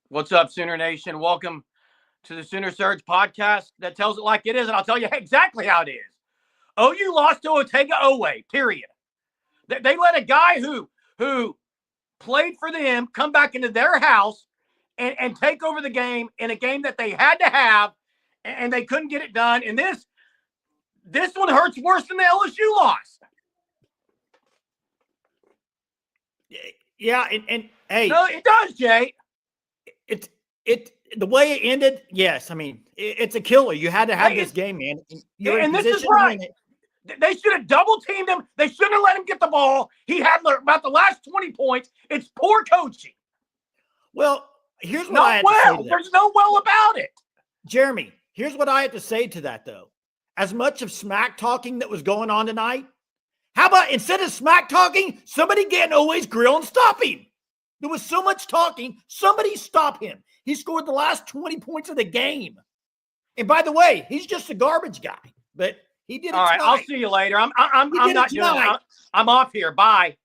What's up, Sooner Nation? Welcome to the Sooner Surge podcast that tells it like it is, and I'll tell you exactly how it is. OU lost to Otega Oweh, period. They let a guy who played for them come back into their house and take over the game in a game that they had to have, and they couldn't get it done. And this one hurts worse than the LSU loss. Yeah, and hey, no, it does, Jay. It the way it ended. Yes, I mean it's a killer. You had to have this game, man. You're and this is right. They should have double teamed him. They shouldn't have let him get the ball. He had about the last 20 points. It's poor coaching. Well, here's what I have to say to that. There's no well about it. Jeremy, here's what I have to say to that, though. As much of smack talking that was going on tonight, how about instead of smack talking, somebody get in Oweh's grill and stop him? There was so much talking. Somebody stop him. He scored the last 20 points of the game. And by the way, he's just a garbage guy. But he did it all right, tonight. I'll see you later. I'm not doing it. I'm off here. Bye.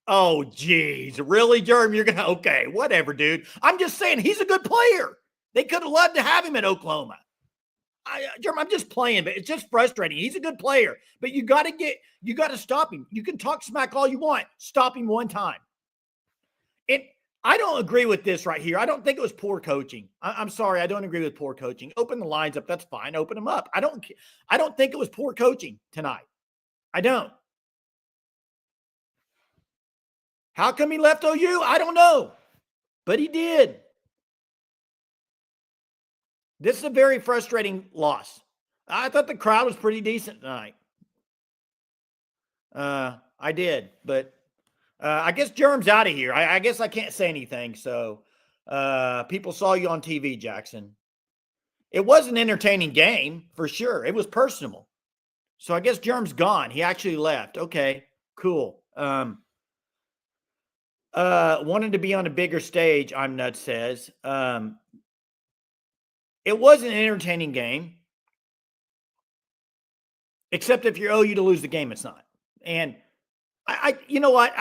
Oh, geez. Really, Jeremy? You're going to, okay, whatever, dude. I'm just saying he's a good player. They could have loved to have him in Oklahoma. Jeremy, I'm just playing, but it's just frustrating. He's a good player, but you got to stop him. You can talk smack all you want. Stop him one time. I don't agree with this right here. I don't think it was poor coaching. I'm sorry. I don't agree with poor coaching. Open the lines up. That's fine. Open them up. I don't think it was poor coaching tonight. I don't. How come he left OU? I don't know. But he did. This is a very frustrating loss. I thought the crowd was pretty decent tonight. I did, but I guess Germ's out of here. I guess I can't say anything. So people saw you on TV, Jackson. It was an entertaining game for sure. It was personable. So I guess Germ's gone. He actually left. Okay, cool. Wanted to be on a bigger stage, I'm nuts says. It was an entertaining game. Except if you're OU to lose the game, it's not. And you know what?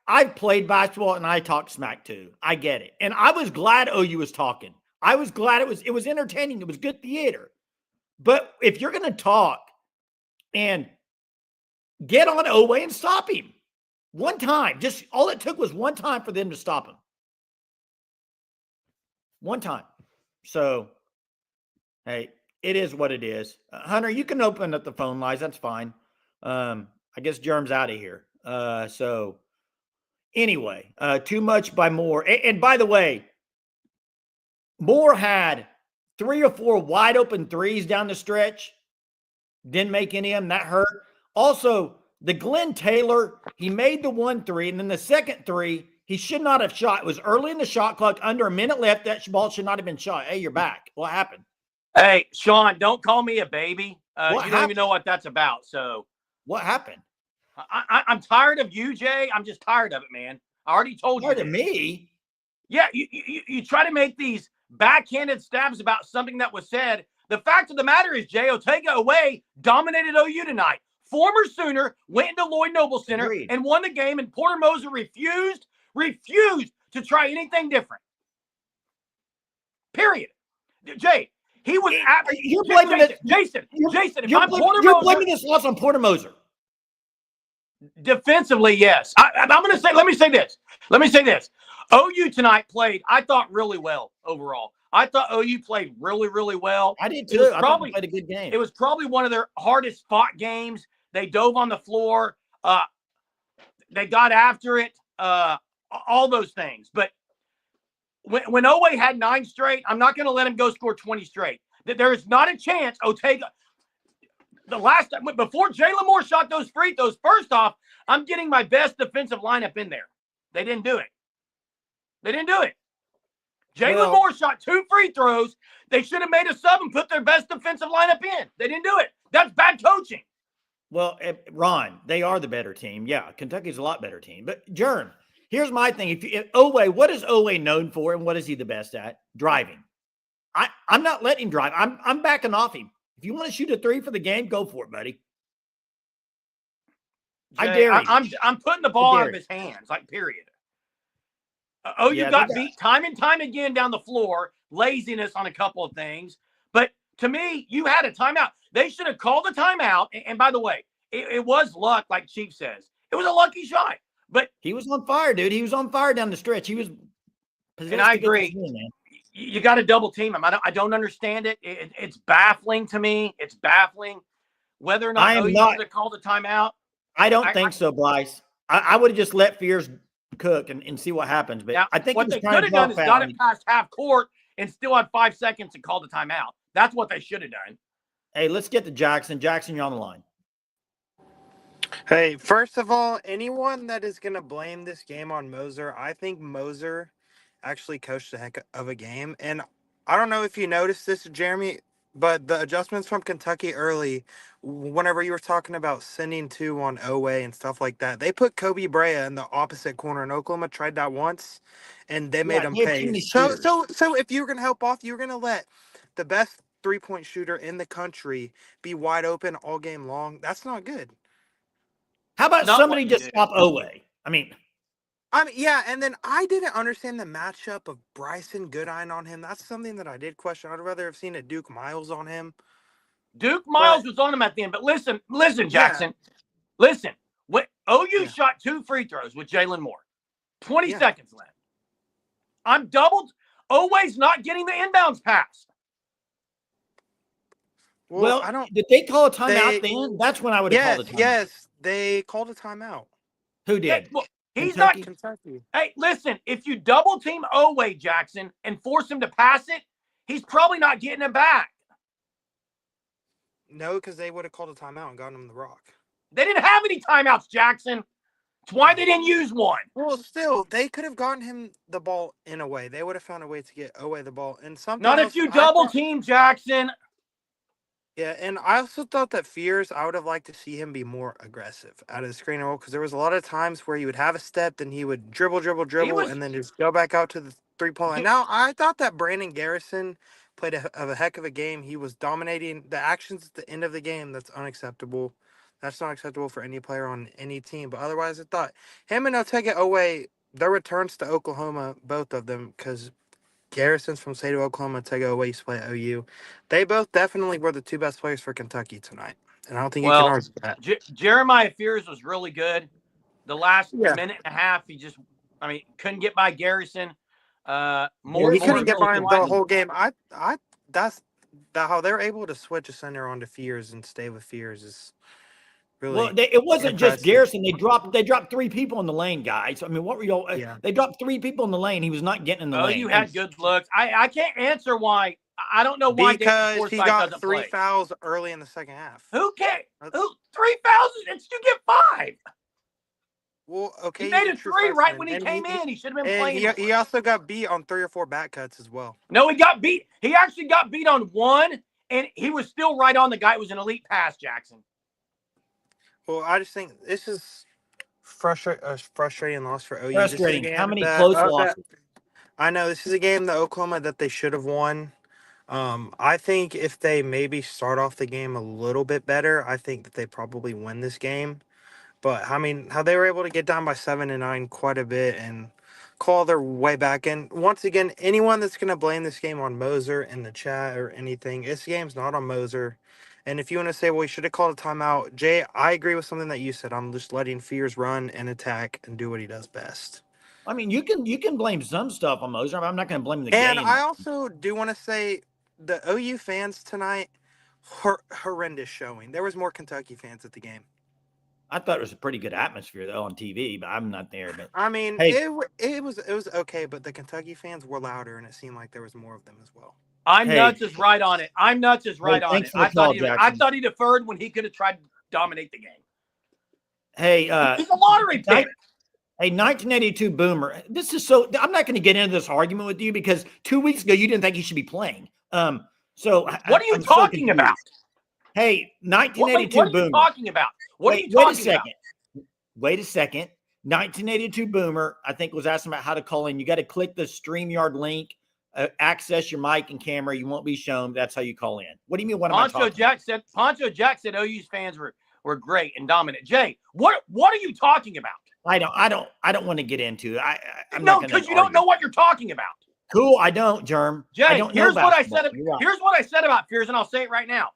I've played basketball and I talk smack too. I get it. And I was glad OU was talking. I was glad it was entertaining. It was good theater. But if you're going to talk and get on Oweh and stop him one time, just all it took was one time for them to stop him. One time. So, hey, it is what it is. Hunter, you can open up the phone lines. That's fine. I guess Germ's out of here. So anyway, too much by Moore. And by the way, Moore had 3 or 4 wide open threes down the stretch. Didn't make any of them. That hurt. Also, the Glenn Taylor, he made the 1 3, and then the second 3, he should not have shot. It was early in the shot clock, under a minute left. That ball should not have been shot. Hey, you're back. What happened? Hey, Sean, don't call me a baby. You happened? don't even know what that's about. So what happened? I'm tired of you, Jay. I'm just tired of it, man. I already told you. Tired of me? Yeah, you try to make these backhanded stabs about something that was said. The fact of the matter is, Jay, Otega Oweh dominated OU tonight. Former Sooner went into Lloyd Noble Center Agreed. And won the game, and Porter Moser refused to try anything different. Period. Jay, he was you're blaming it, Jason. If you're I'm Porter Moser, blaming this loss on Porter Moser. Defensively, yes. I'm going to say. Let me say this. OU tonight played, I thought, really well overall. I thought OU played really, really well. I did too. I thought they played a good game. It was probably one of their hardest fought games. They dove on the floor. They got after it. All those things. But when Oweh had 9 straight, I'm not going to let him go score 20 straight. There is not a chance Otega. The last time, before Jalen Moore shot those free throws, first off, I'm getting my best defensive lineup in there. They didn't do it. Jalen Moore shot 2 free throws. They should have made a sub and put their best defensive lineup in. They didn't do it. That's bad coaching. Well, Ron, they are the better team. Yeah, Kentucky's a lot better team. But, Jern, here's my thing. If Oweh, what is Oweh known for and what is he the best at? Driving. I'm not letting him drive. I'm backing off him. If you want to shoot a 3 for the game, go for it, buddy. Jay, I dare you. I'm putting the ball out of his hands, like, period. OU Yeah, got beat time and time again down the floor, laziness on a couple of things. But to me, you had a timeout. They should have called the timeout. And by the way, it was luck, like Chief says. It was a lucky shot. But he was on fire, dude. He was on fire down the stretch. He was possessed. And I to get agree. this win, man. You got to double team him. I don't understand it. It's baffling to me. It's baffling whether or not OU should have called the timeout. I don't think so, Bryce. I would have just let Fears cook and see what happens. But now, I think what they could have done is got it past half court and still had 5 seconds and called the timeout. That's what they should have done. Hey, let's get to Jackson. Jackson, you're on the line. Hey, first of all, anyone that is going to blame this game on Moser, I think Moser actually coached a heck of a game. And I don't know if you noticed this, Jeremy, but the adjustments from Kentucky early, whenever you were talking about sending two on Oweh and stuff like that, they put Kobe Brea in the opposite corner, and Oklahoma tried that once, and they made him pay. So if you were going to help off, you were going to let the best three-point shooter in the country be wide open all game long. That's not good. How about somebody just stop Oweh? I mean, yeah, and then I didn't understand the matchup of Bryson Goodine on him. That's something that I did question. I'd rather have seen a Duke Miles on him. Duke Miles was on him at the end, but listen, Jackson. Yeah. Listen, OU shot 2 free throws with Jalen Moore. 20 seconds left. I'm doubled. Oweh's not getting the inbounds pass. Well, I don't. Did they call a timeout then? That's when I would have called a timeout. Yes, they called a timeout. Who did? He's Kentucky? Not Kentucky. Hey, listen, if you double team Oweh, Jackson, and force him to pass it, he's probably not getting it back. No, because they would have called a timeout and gotten him the rock. They didn't have any timeouts, Jackson. That's why they didn't use one. Well, still, they could have gotten him the ball in a way. They would have found a way to get Oweh the ball. And something not if you double team Jackson. Yeah, and I also thought that Fears, I would have liked to see him be more aggressive out of the screen and roll, because there was a lot of times where he would have a step, then he would dribble, and then just go back out to the three-point line. Now, I thought that Brandon Garrison played a heck of a game. He was dominating the actions at the end of the game. That's unacceptable. That's not acceptable for any player on any team. But otherwise, I thought him and Otega Oweh, their returns to Oklahoma, both of them, because Garrison's from State of Oklahoma, Otega Oweh used to play at OU. They both definitely were the 2 best players for Kentucky tonight. And I don't think you can argue that. Jeremiah Fears was really good. The last minute and a half, he couldn't get by Garrison. He couldn't get by him the whole game. That's how they're able to switch a center onto Fears and stay with Fears is really it wasn't impressive. Just Garrison. They dropped 3 people in the lane, guys. I mean, what were y'all? They dropped 3 people in the lane. He was not getting in the lane. You had good looks. I can't answer why. I don't know why. Because he got 3 fouls early in the second half. Who cares? 3 fouls? You get 5. Well, okay. He made a 3 right when he came in. He should have been playing. He also got beat on 3 or 4 back cuts as well. No, he got beat. He actually got beat on 1, and he was still right on the guy. It was an elite pass, Jackson. Well, I just think this is frustrating loss for OU. Frustrating. How many close losses? I know this is a game that Oklahoma that they should have won. I think if they maybe start off the game a little bit better, I think that they probably win this game. But I mean, how they were able to get down by 7 and 9 quite a bit and claw their way back in. Once again, anyone that's going to blame this game on Moser in the chat or anything, this game's not on Moser. And if you want to say, well, he should have called a timeout, Jay, I agree with something that you said. I'm just letting Fears run and attack and do what he does best. I mean, you can blame some stuff on Moser. I'm not going to blame the game. And I also do want to say the OU fans tonight, horrendous showing. There was more Kentucky fans at the game. I thought it was a pretty good atmosphere though on TV, but I'm not there. But I mean, it was okay, but the Kentucky fans were louder, and it seemed like there was more of them as well. Nuts is right on it. Nuts is right on it. I thought he deferred when he could have tried to dominate the game. Hey, he's a lottery pick. Hey, 1982 Boomer. This is so. I'm not going to get into this argument with you because 2 weeks ago you didn't think he should be playing. So what are you talking about? Hey, 1982 Boomer. What are you talking about? Wait a second. 1982 Boomer, I think, was asking about how to call in. You got to click the StreamYard link, access your mic and camera. You won't be shown. That's how you call in. What do you mean? What am I talking about? Poncho Jack said OU's fans were great and dominant. Jay, what are you talking about? I don't want to get into it. I'm no, not gonna because you don't know what you're talking about. Cool, I don't, Germ. Jay, I don't know here's what I basketball. said. You're right. Here's what I said about Fears, and I'll say it right now.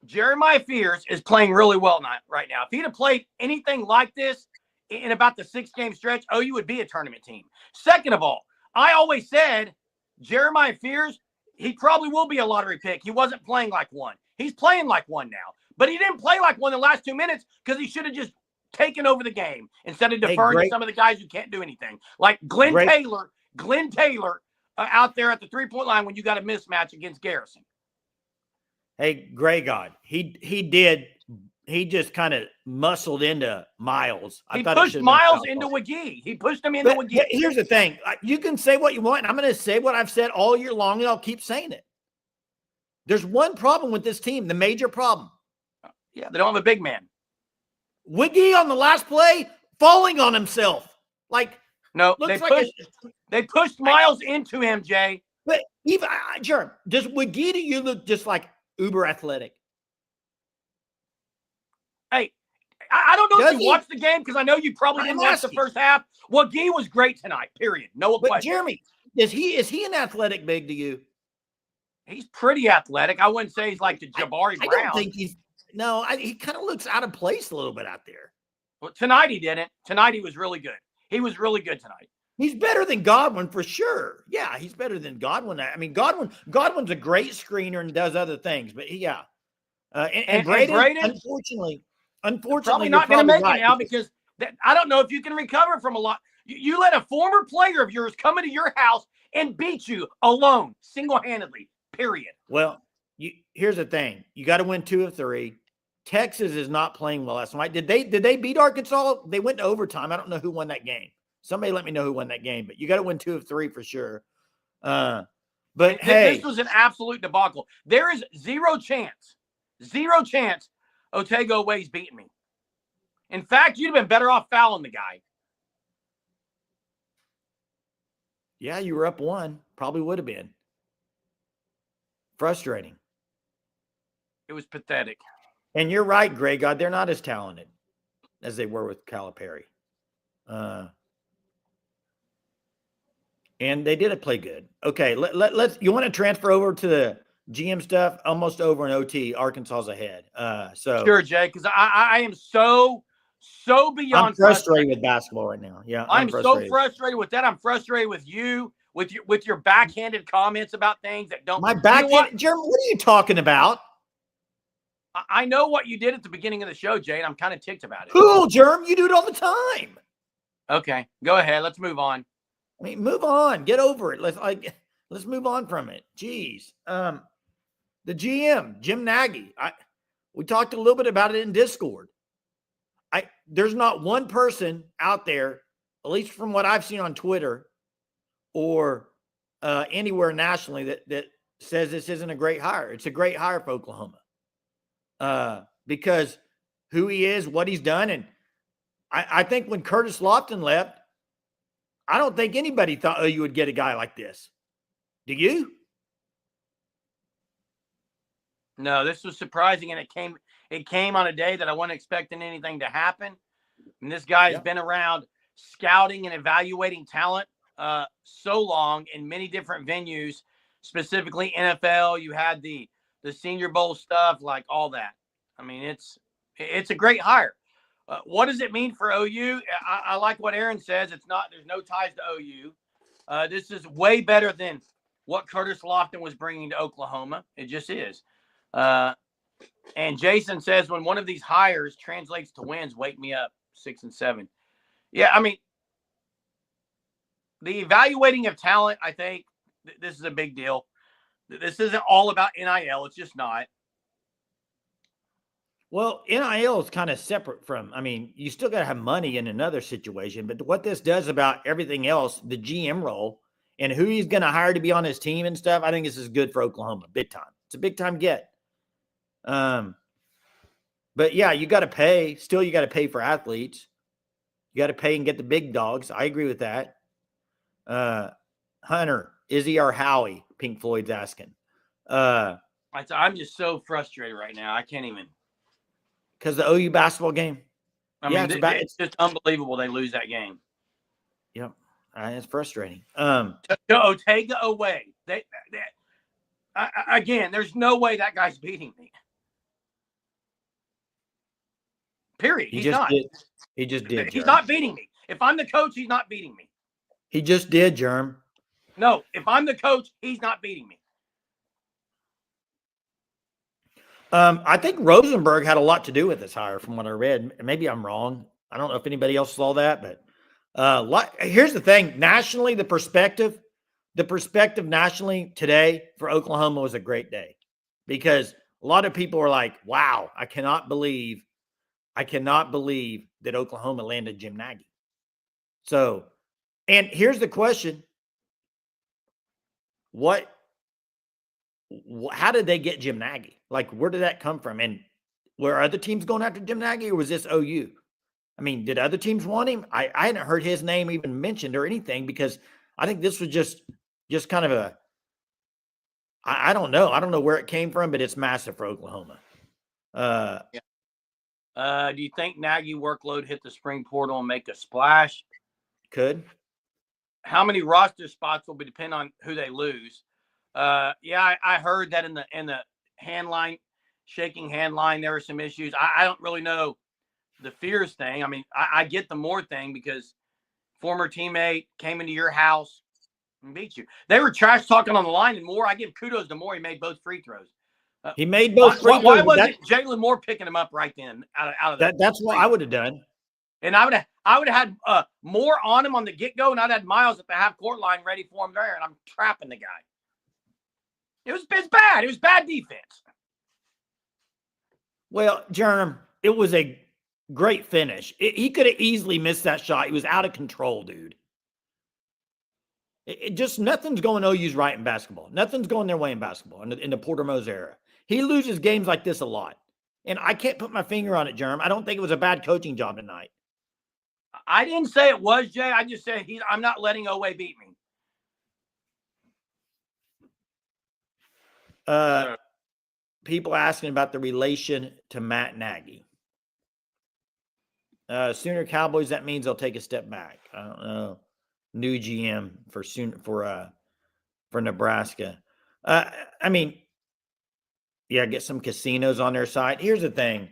Jeremiah Fears is playing really well right now. If he'd have played anything like this in about the 6-game stretch, OU would be a tournament team. Second of all, I always said Jeremiah Fears, he probably will be a lottery pick. He wasn't playing like one. He's playing like one now. But he didn't play like one in the last 2 minutes because he should have just taken over the game instead of deferring to some of the guys who can't do anything. Like Glenn Taylor out there at the three-point line when you got a mismatch against Garrison. Hey, Gray God, he just kind of muscled into Miles. He pushed Miles into McGee. He pushed him into McGee. Here's the thing. You can say what you want, and I'm going to say what I've said all year long, and I'll keep saying it. There's one problem with this team, the major problem. Yeah, they don't have a big man. Wiggy on the last play, falling on himself. No, they pushed Miles into him, Jay. But even, Jerm, does Wiggy to you look just like uber athletic? Hey, I don't know if you watched the game because I know you probably didn't watch the first half. Wiggy was great tonight, period. No question. But Jeremy, is he an athletic big to you? He's pretty athletic. I wouldn't say he's like the Jabari Brown. I don't think he kind of looks out of place a little bit out there. Well, tonight he didn't. Tonight he was really good. He was really good tonight. He's better than Godwin for sure. Yeah, he's better than Godwin. I mean, Godwin's a great screener and does other things, but and Braden, unfortunately, probably not going to make it now because I don't know if you can recover from a lot. You let a former player of yours come into your house and beat you alone, single-handedly, period. Well, here's the thing. You got to win 2 of 3. Texas is not playing well last night. Did they beat Arkansas? They went to overtime. I don't know who won that game. Somebody let me know who won that game, but you got to win 2 of 3 for sure. But this was an absolute debacle. There is zero chance Otego Way's beating me. In fact, you'd have been better off fouling the guy. Yeah, you were up 1. Probably would have been. Frustrating. It was pathetic. And you're right, Gray God. They're not as talented as they were with Calipari. And they did play good. Okay, let's. You want to transfer over to the GM stuff? Almost over in OT. Arkansas's ahead. Sure, Jay, because I am so beyond. I'm frustrated with basketball right now. Yeah, I'm so frustrated with that. I'm frustrated with you with your backhanded comments about things that don't. My backhand, Jeremy. What are you talking about? I know what you did at the beginning of the show, Jay, and I'm kind of ticked about it. Cool, Jerm. You do it all the time. Okay, go ahead. Let's move on. I mean, move on. Get over it. Let's move on from it. Jeez. The GM, Jim Nagy. We talked a little bit about it in Discord. There's not one person out there, at least from what I've seen on Twitter or anywhere nationally, that says this isn't a great hire. It's a great hire for Oklahoma. Because who he is, what he's done. And I think when Curtis Lofton left, I don't think anybody thought you would get a guy like this. Do you? No, this was surprising, and it came on a day that I wasn't expecting anything to happen. And this guy has been around scouting and evaluating talent so long in many different venues, specifically NFL. You had the Senior Bowl stuff, like all that. I mean, it's a great hire. What does it mean for OU? I like what Aaron says. There's no ties to OU. This is way better than what Curtis Lofton was bringing to Oklahoma. It just is. And Jason says, when one of these hires translates to wins, wake me up 6 and 7. Yeah, I mean, the evaluating of talent, I think this is a big deal. This isn't all about NIL. It's just not. Well, NIL is kind of separate from, you still got to have money in another situation, but what this does about everything else, the GM role and who he's going to hire to be on his team and stuff, I think this is good for Oklahoma, big time. It's a big time get. But yeah, you got to pay. Still, you got to pay for athletes. You got to pay and get the big dogs. I agree with that. Hunter, Izzy or Howie? Pink Floyd's asking. I'm just so frustrated right now. I can't even. Because the OU basketball game? I mean, it's just unbelievable they lose that game. Yep. It's frustrating. To Otega away. Again, there's no way that guy's beating me. Period. He's not. He just did. He's not beating me. If I'm the coach, he's not beating me. He just did, Germ. No, if I'm the coach, he's not beating me. I think Rosenberg had a lot to do with this hire, from what I read. Maybe I'm wrong. I don't know if anybody else saw that, but here's the thing. Nationally, the perspective nationally today for Oklahoma was a great day, because a lot of people were like, wow, I cannot believe that Oklahoma landed Jim Nagy. So, and here's the question. How did they get Jim Nagy? Like, where did that come from? And were other teams going after Jim Nagy, or was this OU? I mean, did other teams want him? I hadn't heard his name even mentioned or anything, because I think this was just kind of I don't know. I don't know where it came from, but it's massive for Oklahoma. Do you think Nagy workload hit the spring portal and make a splash? Could. How many roster spots will depend on who they lose. I heard that in the hand line, shaking hand line, there were some issues. I don't really know the fears thing. I mean, I get the Moore thing, because former teammate came into your house and beat you. They were trash talking on the line, and Moore, I give kudos to Moore. He made both free throws. He made both free throws. Why wasn't Jalen Moore picking him up right then out of that? That's what I would have done. And I would have had Moore on him on the get-go, and I'd had Miles at the half-court line ready for him there, and I'm trapping the guy. It's bad. It was bad defense. Well, Jerem, it was a great finish. He could have easily missed that shot. He was out of control, dude. It just, nothing's going OU's right in basketball. Nothing's going their way in basketball in the Porter Mose era. He loses games like this a lot. And I can't put my finger on it, Jerem. I don't think it was a bad coaching job tonight. I didn't say it was, Jay. I just said I'm not letting Owe beat me. People asking about the relation to Matt Nagy. Sooner Cowboys, that means they'll take a step back. I don't know. New GM for Nebraska. I mean, yeah, get some casinos on their side. Here's the thing.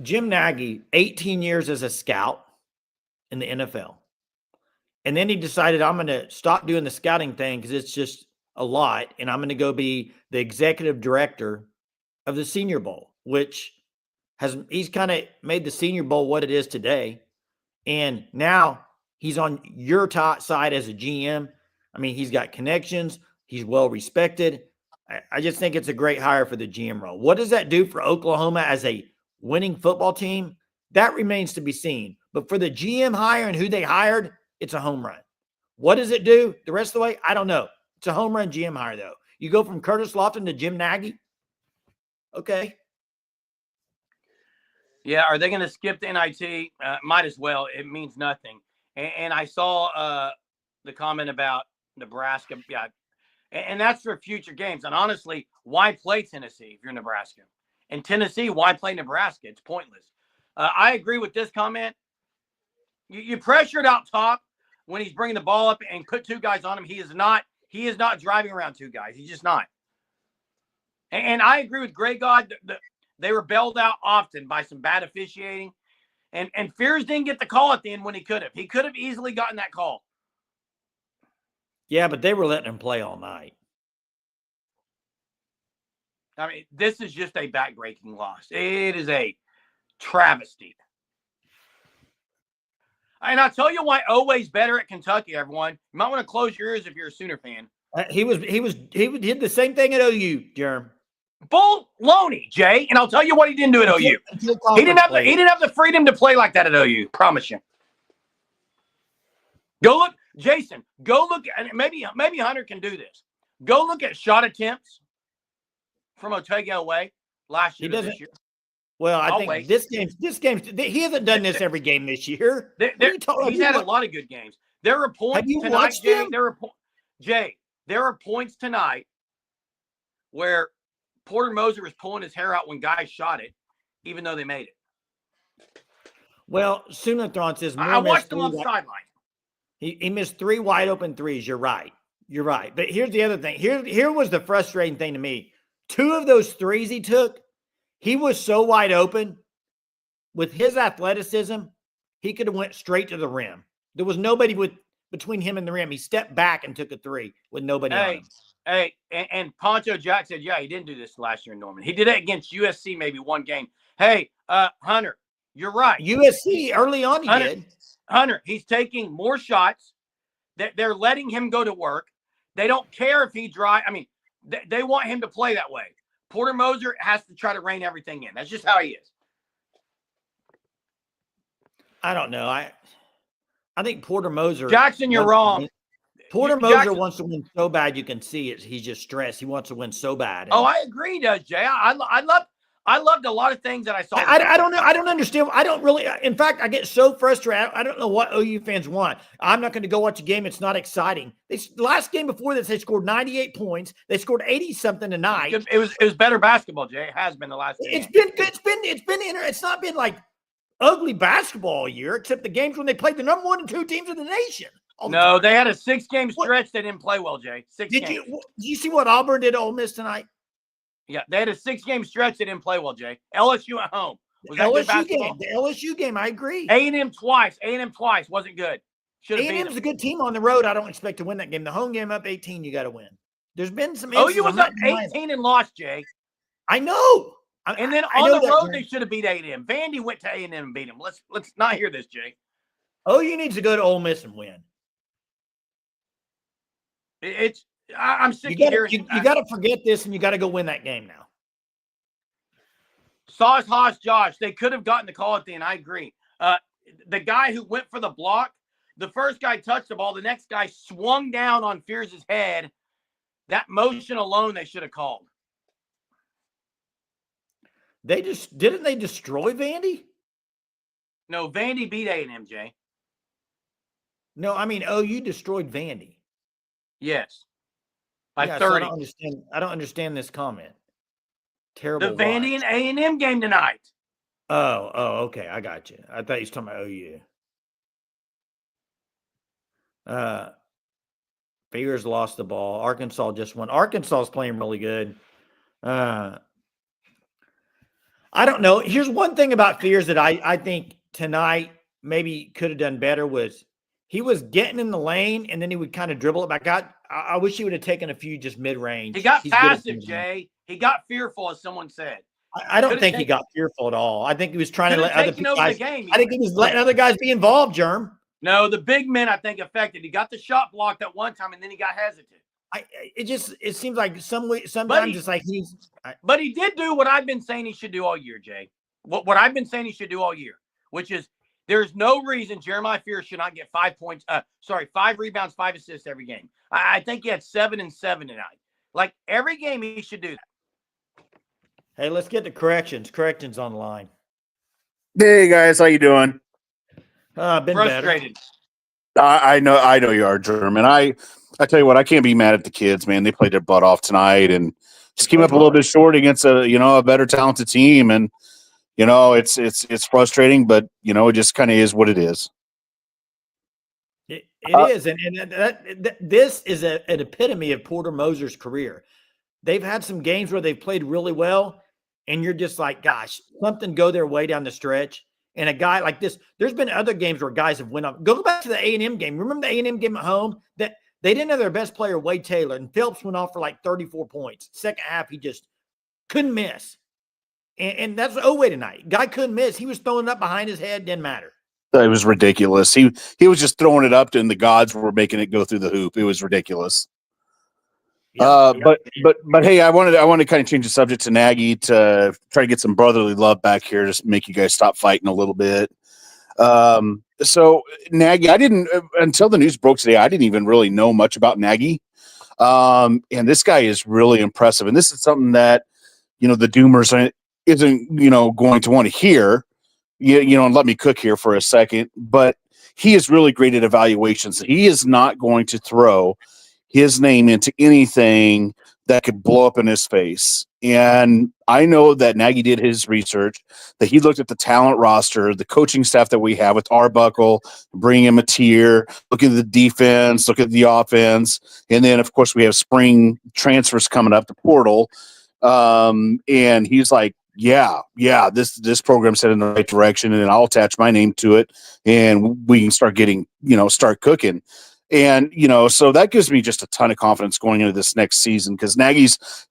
Jim Nagy, 18 years as a scout in the NFL. And then he decided, I'm going to stop doing the scouting thing because it's just a lot, and I'm going to go be the executive director of the Senior Bowl, which he's kind of made the Senior Bowl what it is today. And now he's on your top side as a GM. I mean, he's got connections. He's well respected. I just think it's a great hire for the GM role. What does that do for Oklahoma as a winning football team? That remains to be seen. But for the GM hire and who they hired, it's a home run. What does it do the rest of the way? I don't know. It's a home run GM hire, though. You go from Curtis Lofton to Jim Nagy? Okay. Yeah, are they going to skip the NIT? Might as well. It means nothing. And I saw the comment about Nebraska. Yeah, and that's for future games. And honestly, why play Tennessee if you're Nebraska? And Tennessee, why play Nebraska? It's pointless. I agree with this comment. You pressured out top when he's bringing the ball up and put two guys on him. He is not driving around two guys. He's just not. And I agree with Grey God. They were bailed out often by some bad officiating. And Fears didn't get the call at the end when he could have. He could have easily gotten that call. Yeah, but they were letting him play all night. I mean, this is just a back-breaking loss. It is a travesty. And I'll tell you why Oweh's better at Kentucky, everyone. You might want to close your ears if you're a Sooner fan. He did the same thing at OU, Jerm. Bull loney, Jay. And I'll tell you what he didn't do at OU. He didn't have the freedom to play like that at OU. Promise you. Go look, Jason. Go look, and maybe Hunter can do this. Go look at shot attempts from Otega away last year to this year. Well, I think this game, he hasn't done this every game this year. He's had a lot of good games. There were points tonight, Jay. There were points tonight where Porter Moser was pulling his hair out when guys shot it, even though they made it. Well, Sunathron says I Moore watched missed him on the sideline. He missed 3 wide open threes. You're right. You're right. But here's the other thing. Here was the frustrating thing to me. 2 of those threes he took, he was so wide open. With his athleticism, he could have went straight to the rim. There was nobody between him and the rim. He stepped back and took a 3 with nobody on him. Hey, and Poncho Jack said, yeah, he didn't do this last year in Norman. He did it against USC maybe one game. Hey, Hunter, you're right. USC early on he did. Hunter, he's taking more shots. They're letting him go to work. They don't care if he drives. I mean, they want him to play that way. Porter Moser has to try to rein everything in. That's just how he is. I don't know. I think Porter Moser. Jackson, you're wrong. Porter Moser wants to win so bad you can see it. He's just stressed. He wants to win so bad. Oh, I agree, does Jay. I loved a lot of things that I saw. I don't know. I don't understand. I don't really. In fact, I get so frustrated. I don't know what OU fans want. I'm not going to go watch a game. It's not exciting. The last game before this, they scored 98 points. They scored 80 something tonight. It was better basketball, Jay. It has been the last. It's been good. It's not been like ugly basketball all year, except the games when they played the number 1 and 2 teams in the nation. No, they had a 6-game stretch. They didn't play well, Jay. Did you see what Auburn did to Ole Miss tonight? Yeah, they had a 6-game stretch. They didn't play well, Jay. LSU at home. Was that LSU game? The LSU game, I agree. A&M twice. Wasn't good. A&M's a good team on the road. I don't expect to win that game. The home game up 18, you got to win. There's been some. OU was up 18 and lost, Jay. I know. And then on the road, they should have beat A&M. Vandy went to A&M and beat them. Let's not hear this, Jay. OU needs to go to Ole Miss and win. I'm sick of hearing. You got to forget this, and you got to go win that game now. Sauce Haas Josh, they could have gotten the call at the end. I agree. The guy who went for the block, the first guy touched the ball. The next guy swung down on Fears' head. That motion alone, they should have called. Didn't they destroy Vandy? No, Vandy beat A&M, Jay. No, I mean OU destroyed Vandy. Yes. By 30. So I don't understand this comment. Terrible. The Vandy and A&M game tonight. Oh, okay. I got you. I thought you were talking about OU. Fears lost the ball. Arkansas just won. Arkansas is playing really good. I don't know. Here's one thing about Fears that I think tonight maybe could have done better was he was getting in the lane and then he would kind of dribble it back out. I wish he would have taken a few just mid-range. He got passive, Jay. He got fearful, as someone said. I don't think he got fearful at all. I think he was trying to let other people. I think he was letting other guys be involved, Germ. No, the big men, I think, affected. He got the shot blocked at one time, and then he got hesitant. It seems like sometimes it's like he's. But he did do what I've been saying he should do all year, Jay. What I've been saying he should do all year, which is there's no reason Jeremiah Fears should not get 5 points. 5 rebounds, 5 assists every game. I think he had 7 and 7 tonight. Like every game, he should do that. Hey, let's get to corrections. Corrections on the line. Hey guys, how you doing? Been frustrated. Better. I know you are, German. I tell you what, I can't be mad at the kids, man. They played their butt off tonight and just came up a little bit short against a better talented team. And it's frustrating, but it just kind of is what it is. It is, and this is an epitome of Porter Moser's career. They've had some games where they've played really well, and you're just like, gosh, something go their way down the stretch. And a guy like this, there's been other games where guys have went up. Go back to the A&M game. Remember the A&M game at home? That they didn't have their best player, Wade Taylor, and Phelps went off for like 34 points. Second half, he just couldn't miss. And that's Oway tonight. Guy couldn't miss. He was throwing it up behind his head. Didn't matter. It was ridiculous. He was just throwing it up, and the gods were making it go through the hoop. It was ridiculous. But hey, I wanted to kind of change the subject to Nagy to try to get some brotherly love back here, just make you guys stop fighting a little bit. So Nagy, I didn't until the news broke today. I didn't even really know much about Nagy, and this guy is really impressive. And this is something that the Doomers isn't going to want to hear. And let me cook here for a second. But he is really great at evaluations. He is not going to throw his name into anything that could blow up in his face. And I know that Nagy did his research, that he looked at the talent roster, the coaching staff that we have with Arbuckle, bringing him a tier, look at the defense, look at the offense. And then, of course, we have spring transfers coming up, the portal. And he's like, this program's headed in the right direction, and I'll attach my name to it, and we can start getting, start cooking. And, so that gives me just a ton of confidence going into this next season, because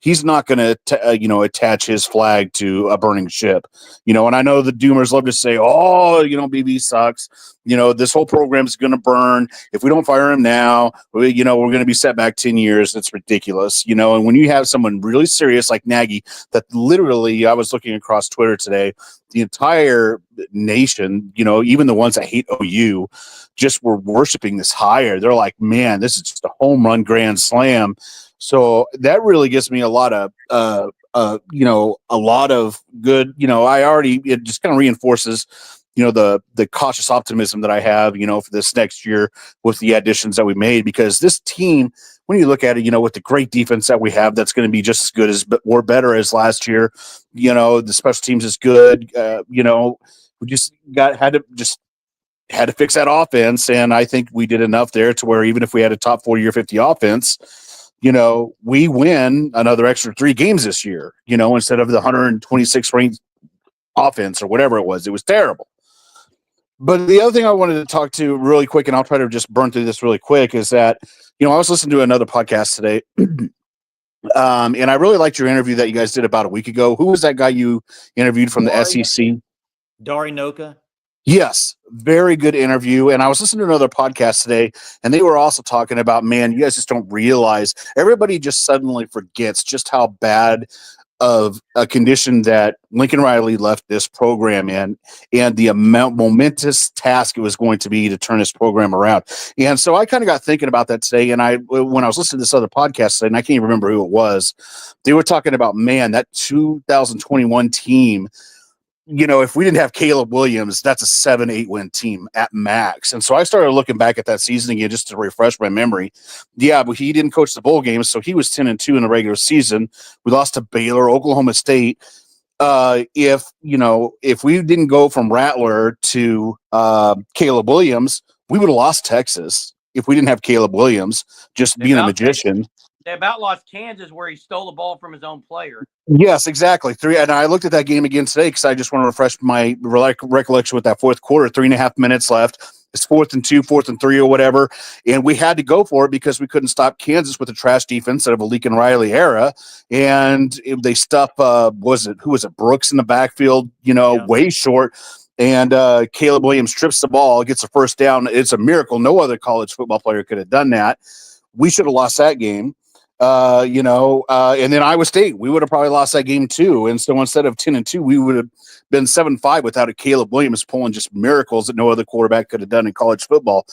he's not going to, attach his flag to a burning ship, and I know the doomers love to say, BB sucks. This whole program is going to burn. If we don't fire him now, we're going to be set back 10 years. It's ridiculous, and when you have someone really serious like Nagy, that literally, I was looking across Twitter today, the entire nation, even the ones that hate OU, just were worshiping this hire. They're like, man, this is just a home run grand slam. So that really gives me a lot of, a lot of good, it just kind of reinforces, the cautious optimism that I have, for this next year with the additions that we made, because this team, when you look at it, with the great defense that we have, that's going to be just as good as or better as last year. The special teams is good. We just had to fix that offense, and I think we did enough there to where even if we had a top 40 or 50 offense, we win another extra 3 games this year, instead of the 126 ranked offense or whatever it was. It was terrible. But the other thing I wanted to talk to really quick, and I'll try to just burn through this really quick, is that, I was listening to another podcast today, and I really liked your interview that you guys did about a week ago. Who was that guy you interviewed from the SEC? Dari Noka. Yes, very good interview. And I was listening to another podcast today, and they were also talking about, man, you guys just don't realize, everybody just suddenly forgets just how bad of a condition that Lincoln Riley left this program in, and the momentous task it was going to be to turn this program around. And so I kind of got thinking about that today. And when I was listening to this other podcast today, and I can't even remember who it was, they were talking about, man, that 2021 team, if we didn't have Caleb Williams, that's a 7-8 win team at max. And so I started looking back at that season again just to refresh my memory. Yeah, but he didn't coach the bowl games, so he was 10-2 in the regular season. We lost to Baylor, Oklahoma State. If we didn't go from Rattler to Caleb Williams, we would have lost Texas if we didn't have Caleb Williams just being a magician. They about lost Kansas, where he stole the ball from his own player. Yes, exactly. And I looked at that game again today because I just want to refresh my recollection with that fourth quarter. 3.5 minutes left. It's 4th and 2, 4th and 3, or whatever. And we had to go for it because we couldn't stop Kansas with a trash defense out of a Lincoln Riley era. And they stuff, who was it? Brooks in the backfield, way short. And Caleb Williams trips the ball, gets a first down. It's a miracle. No other college football player could have done that. We should have lost that game. And then Iowa State, we would have probably lost that game too. And so instead of 10-2, we would have been 7-5 without a Caleb Williams pulling just miracles that no other quarterback could have done in college football.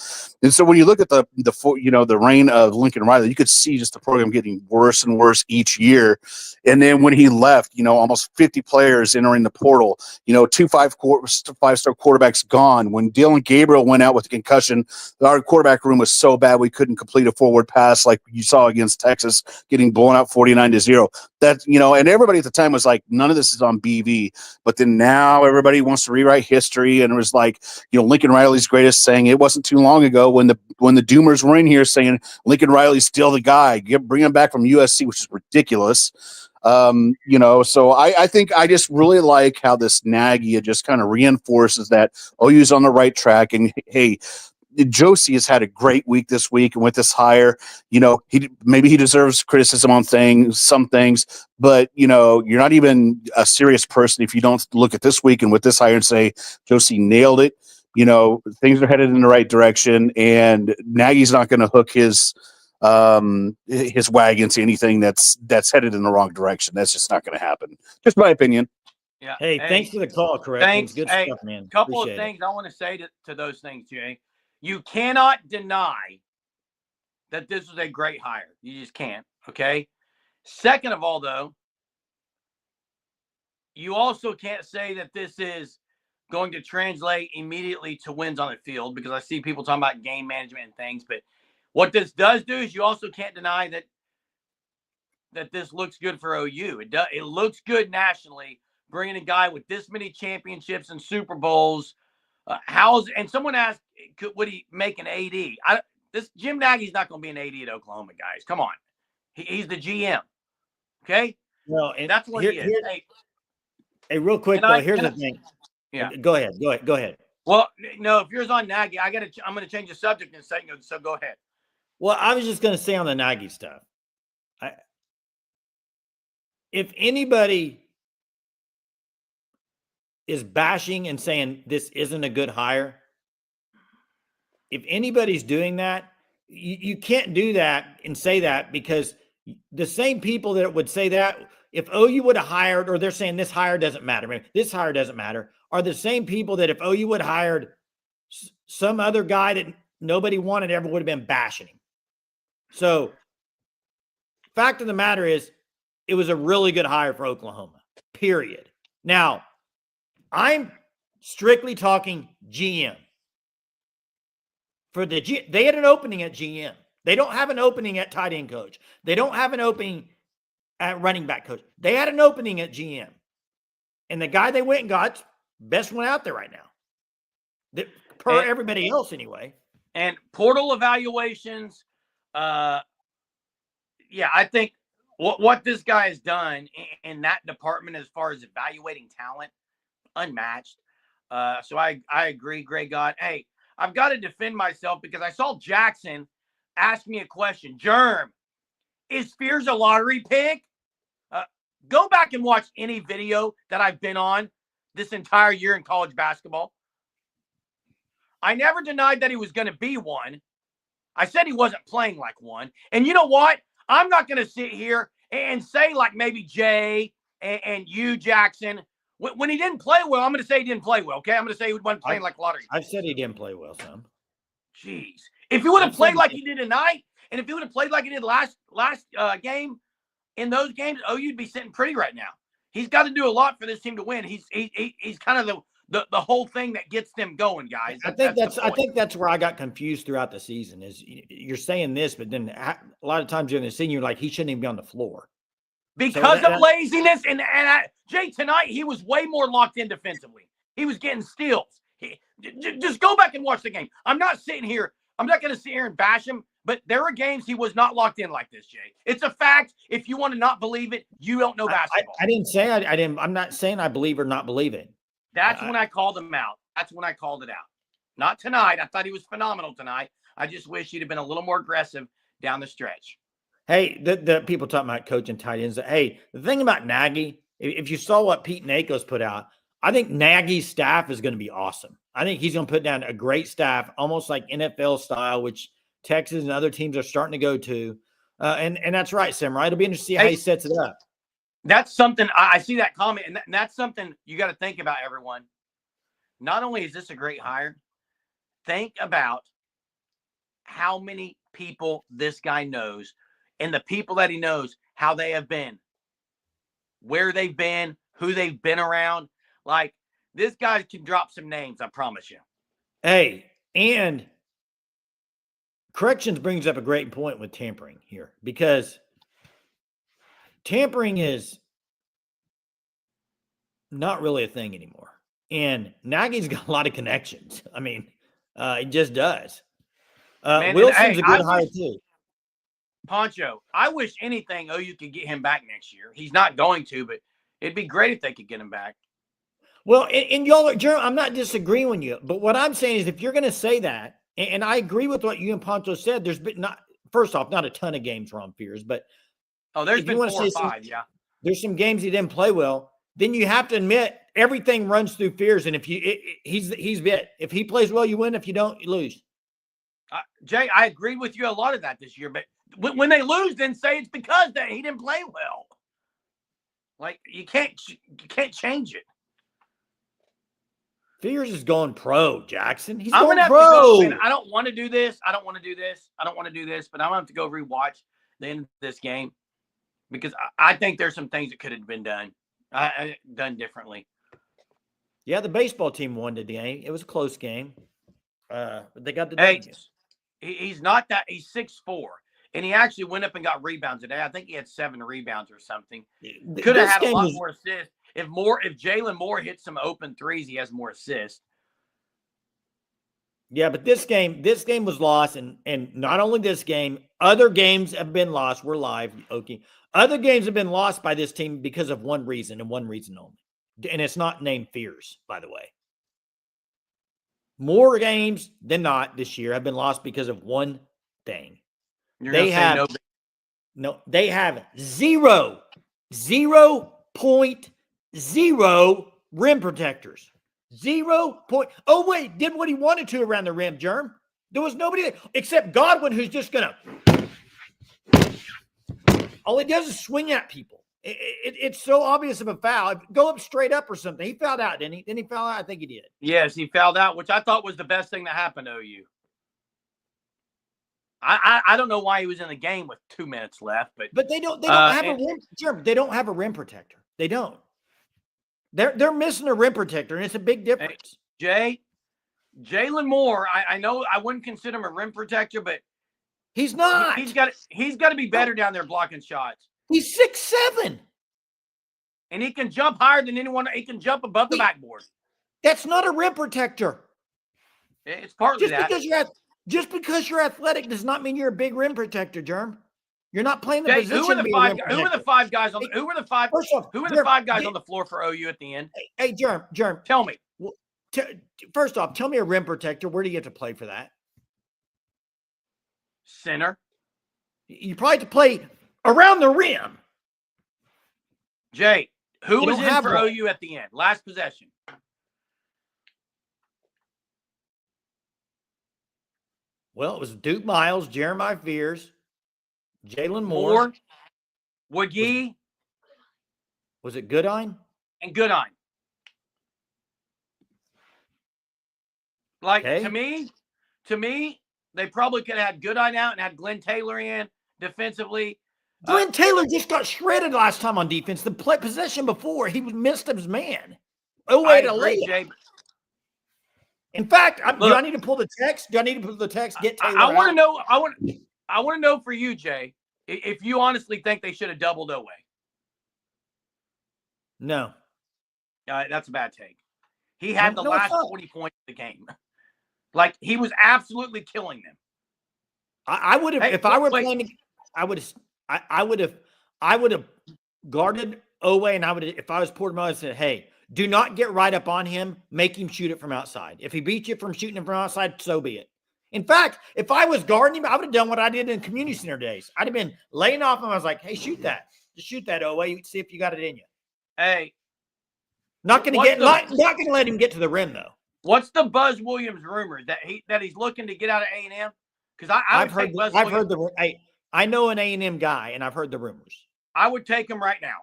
And so when you look at the reign of Lincoln Riley, you could see just the program getting worse and worse each year. And then when he left, almost 50 players entering the portal, 2 five-star quarterbacks gone. When Dylan Gabriel went out with a concussion, our quarterback room was so bad we couldn't complete a forward pass like you saw against Texas, getting blown out 49-0. That, and everybody at the time was like, none of this is on BV. But then now everybody wants to rewrite history, and it was like, Lincoln Riley's greatest saying, it wasn't too long ago when the Doomers were in here saying Lincoln Riley's still the guy. Bring him back from USC, which is ridiculous. So I think I just really like how this Nagy just kind of reinforces that OU's on the right track. And hey, Josie has had a great week this week, and with this hire, maybe he deserves criticism on some things, but you're not even a serious person if you don't look at this week and with this hire and say Josie nailed it. Things are headed in the right direction, and Nagy's not going to hook his wagon to anything that's headed in the wrong direction. That's just not going to happen. Just my opinion. Yeah. Hey, thanks for the call. Correct. Thanks. Good hey, stuff, man. Couple of things I want to say to those things, Jay. You cannot deny that this was a great hire. You just can't. Okay. Second of all, though, you also can't say that this is going to translate immediately to wins on the field, because I see people talking about game management and things. But what this does do is you also can't deny that that this looks good for OU. It looks good nationally, bringing a guy with this many championships and Super Bowls. And someone asked, would he make an AD? This Jim Nagy's not going to be an AD at Oklahoma, guys. Come on, he's the GM. Okay, well, and that's what he is. Hey, real quick though, here's the thing. Yeah, go ahead. Well, no, if yours on Nagy, I'm going to change the subject in a second. So go ahead. Well, I was just going to say on the Nagy stuff. If anybody is bashing and saying this isn't a good hire, if anybody's doing that, you can't do that and say that, because the same people that would say that, if OU would have hired, or they're saying this hire doesn't matter, this hire doesn't matter, are the same people that if OU would have hired some other guy that nobody wanted ever would have been bashing him. So, fact of the matter is, it was a really good hire for Oklahoma, period. Now, I'm strictly talking GM. They had an opening at GM. They don't have an opening at tight end coach. They don't have an opening at running back coach. They had an opening at GM. And the guy they went and got, best one out there right now. Everybody else anyway. And portal evaluations, I think what this guy has done in that department as far as evaluating talent, unmatched. So I agree, Greg God. Hey, I've got to defend myself because I saw Jackson ask me a question. Germ, is Spears a lottery pick? Go back and watch any video that I've been on this entire year in college basketball. I never denied that he was going to be one. I said he wasn't playing like one. And you know what? I'm not going to sit here and say like maybe Jay and you, Jackson, when he didn't play well, I'm going to say he didn't play well, okay? I'm going to say he wasn't playing like a lottery. I've said he didn't play well, son. Jeez. If he would have played like he did tonight, and if he would have played like he did last game, in those games, OU'd be sitting pretty right now. He's got to do a lot for this team to win. He's kind of the whole thing that gets them going, guys. I think that's where I got confused throughout the season. Is you're saying this, but then a lot of times during the season, you're like, he shouldn't even be on the floor because of laziness. And Jay, tonight he was way more locked in defensively. He was getting steals. Just go back and watch the game. I'm not sitting here. I'm not going to sit here and bash him. But there are games he was not locked in like this, Jay. It's a fact. If you want to not believe it, you don't know basketball. I didn't say I didn't. I'm not saying I believe or not believe it. That's when I called him out. That's when I called it out. Not tonight. I thought he was phenomenal tonight. I just wish he'd have been a little more aggressive down the stretch. Hey, the people talking about coaching tight ends. Hey, the thing about Nagy, if you saw what Pete Nakos put out, I think Nagy's staff is going to be awesome. I think he's going to put down a great staff, almost like NFL style, which Texas and other teams are starting to go to. And that's right, Sam, right? It'll be interesting to see how he sets it up. That's something I see that comment, and that's something you got to think about, everyone. Not only is this a great hire, think about how many people this guy knows, and the people that he knows, how they have been, where they've been, who they've been around. Like, this guy can drop some names, I promise you. Hey, and corrections brings up a great point with tampering here, because tampering is not really a thing anymore. And Nagy's got a lot of connections. I mean, he just does. Wilson's a good hire too. Poncho, I wish anything OU could get him back next year. He's not going to, but it'd be great if they could get him back. Well, and y'all, I'm not disagreeing with you, but what I'm saying is if you're going to say that, and I agree with what you and Poncho said, there's been first off, not a ton of games Ron Fears, but there's been 4 or 5, yeah. There's some games he didn't play well. Then you have to admit everything runs through Fears, and if he's bit. If he plays well, you win. If you don't, you lose. Jay, I agree with you a lot of that this year, but when they lose, then say it's because he didn't play well. Like, you can't change it. Fears is going pro, Jackson. He's I'm going gonna pro. Have to go, I don't want to do this. I don't want to do this, but I'm going to have to go rewatch the end of this game because I think there's some things that could have been done differently. Yeah, the baseball team won the game. It was a close game. But they got the he's not that. He's 6'4". and he actually went up and got rebounds today. I think he had 7 rebounds or something. Could have had a lot more assists. If Jalen Moore hits some open threes, he has more assists. Yeah, but this game was lost, and not only this game, other games have been lost. We're live, Okie. Other games have been lost by this team because of one reason and one reason only. And it's not named Fears, by the way. More games than not this year have been lost because of one thing. They have 0.0 rim protectors. 0. Oh, wait, did what he wanted to around the rim, Germ. There was nobody except Godwin who's just going to. All he does is swing at people. It's so obvious of a foul. Go up straight up or something. He fouled out, didn't he? Didn't he foul out? I think he did. Yes, he fouled out, which I thought was the best thing that happened to OU. I don't know why he was in the game with 2 minutes left, but they don't have a rim. Germ, they don't have a rim protector. They don't. They're missing a rim protector, and it's a big difference. Jay, Jalen Moore, I know I wouldn't consider him a rim protector, but he's not. He's got to be better down there blocking shots. He's 6'7", and he can jump higher than anyone. He can jump above the backboard. That's not a rim protector. It's partly just because you're athletic does not mean you're a big rim protector, Germ. You're not playing the position. Who were the 5 guys on? Who were the 5? Who were the 5 guys on the floor for OU at the end? Hey, Germ, tell me. First off, tell me a rim protector. Where do you get to play for that? Center. You probably have to play around the rim. Jay, who was in for OU at the end? Last possession. Well, it was Duke Miles, Jeremiah Fears, Jalen Moore, Wagee. Was it Goodine? And Goodine. Like, to me, they probably could have had Goodine out and had Glenn Taylor in defensively. Glenn Taylor just got shredded last time on defense. The possession before, he missed his man. Oh, wait, Jay. In fact, do I need to pull the text? Get Taylor I want to know. I want to know for you, Jay, if you honestly think they should have doubled Oweh. No. That's a bad take. He had the last 40 points of the game. Like, he was absolutely killing them. I would have, if I were playing, I would have guarded Oweh, and if I was Porter, I said, hey, do not get right up on him. Make him shoot it from outside. If he beats you from shooting it from outside, so be it. In fact, if I was guarding him, I would have done what I did in community center days. I'd have been laying off him. I was like, hey, shoot that. Just shoot that, Oweh. See if you got it in you. Hey. Not going to let him get to the rim, though. What's the Buzz Williams rumors that he's looking to get out of A&M? Because I've heard I know an A&M guy, and I've heard the rumors. I would take him right now.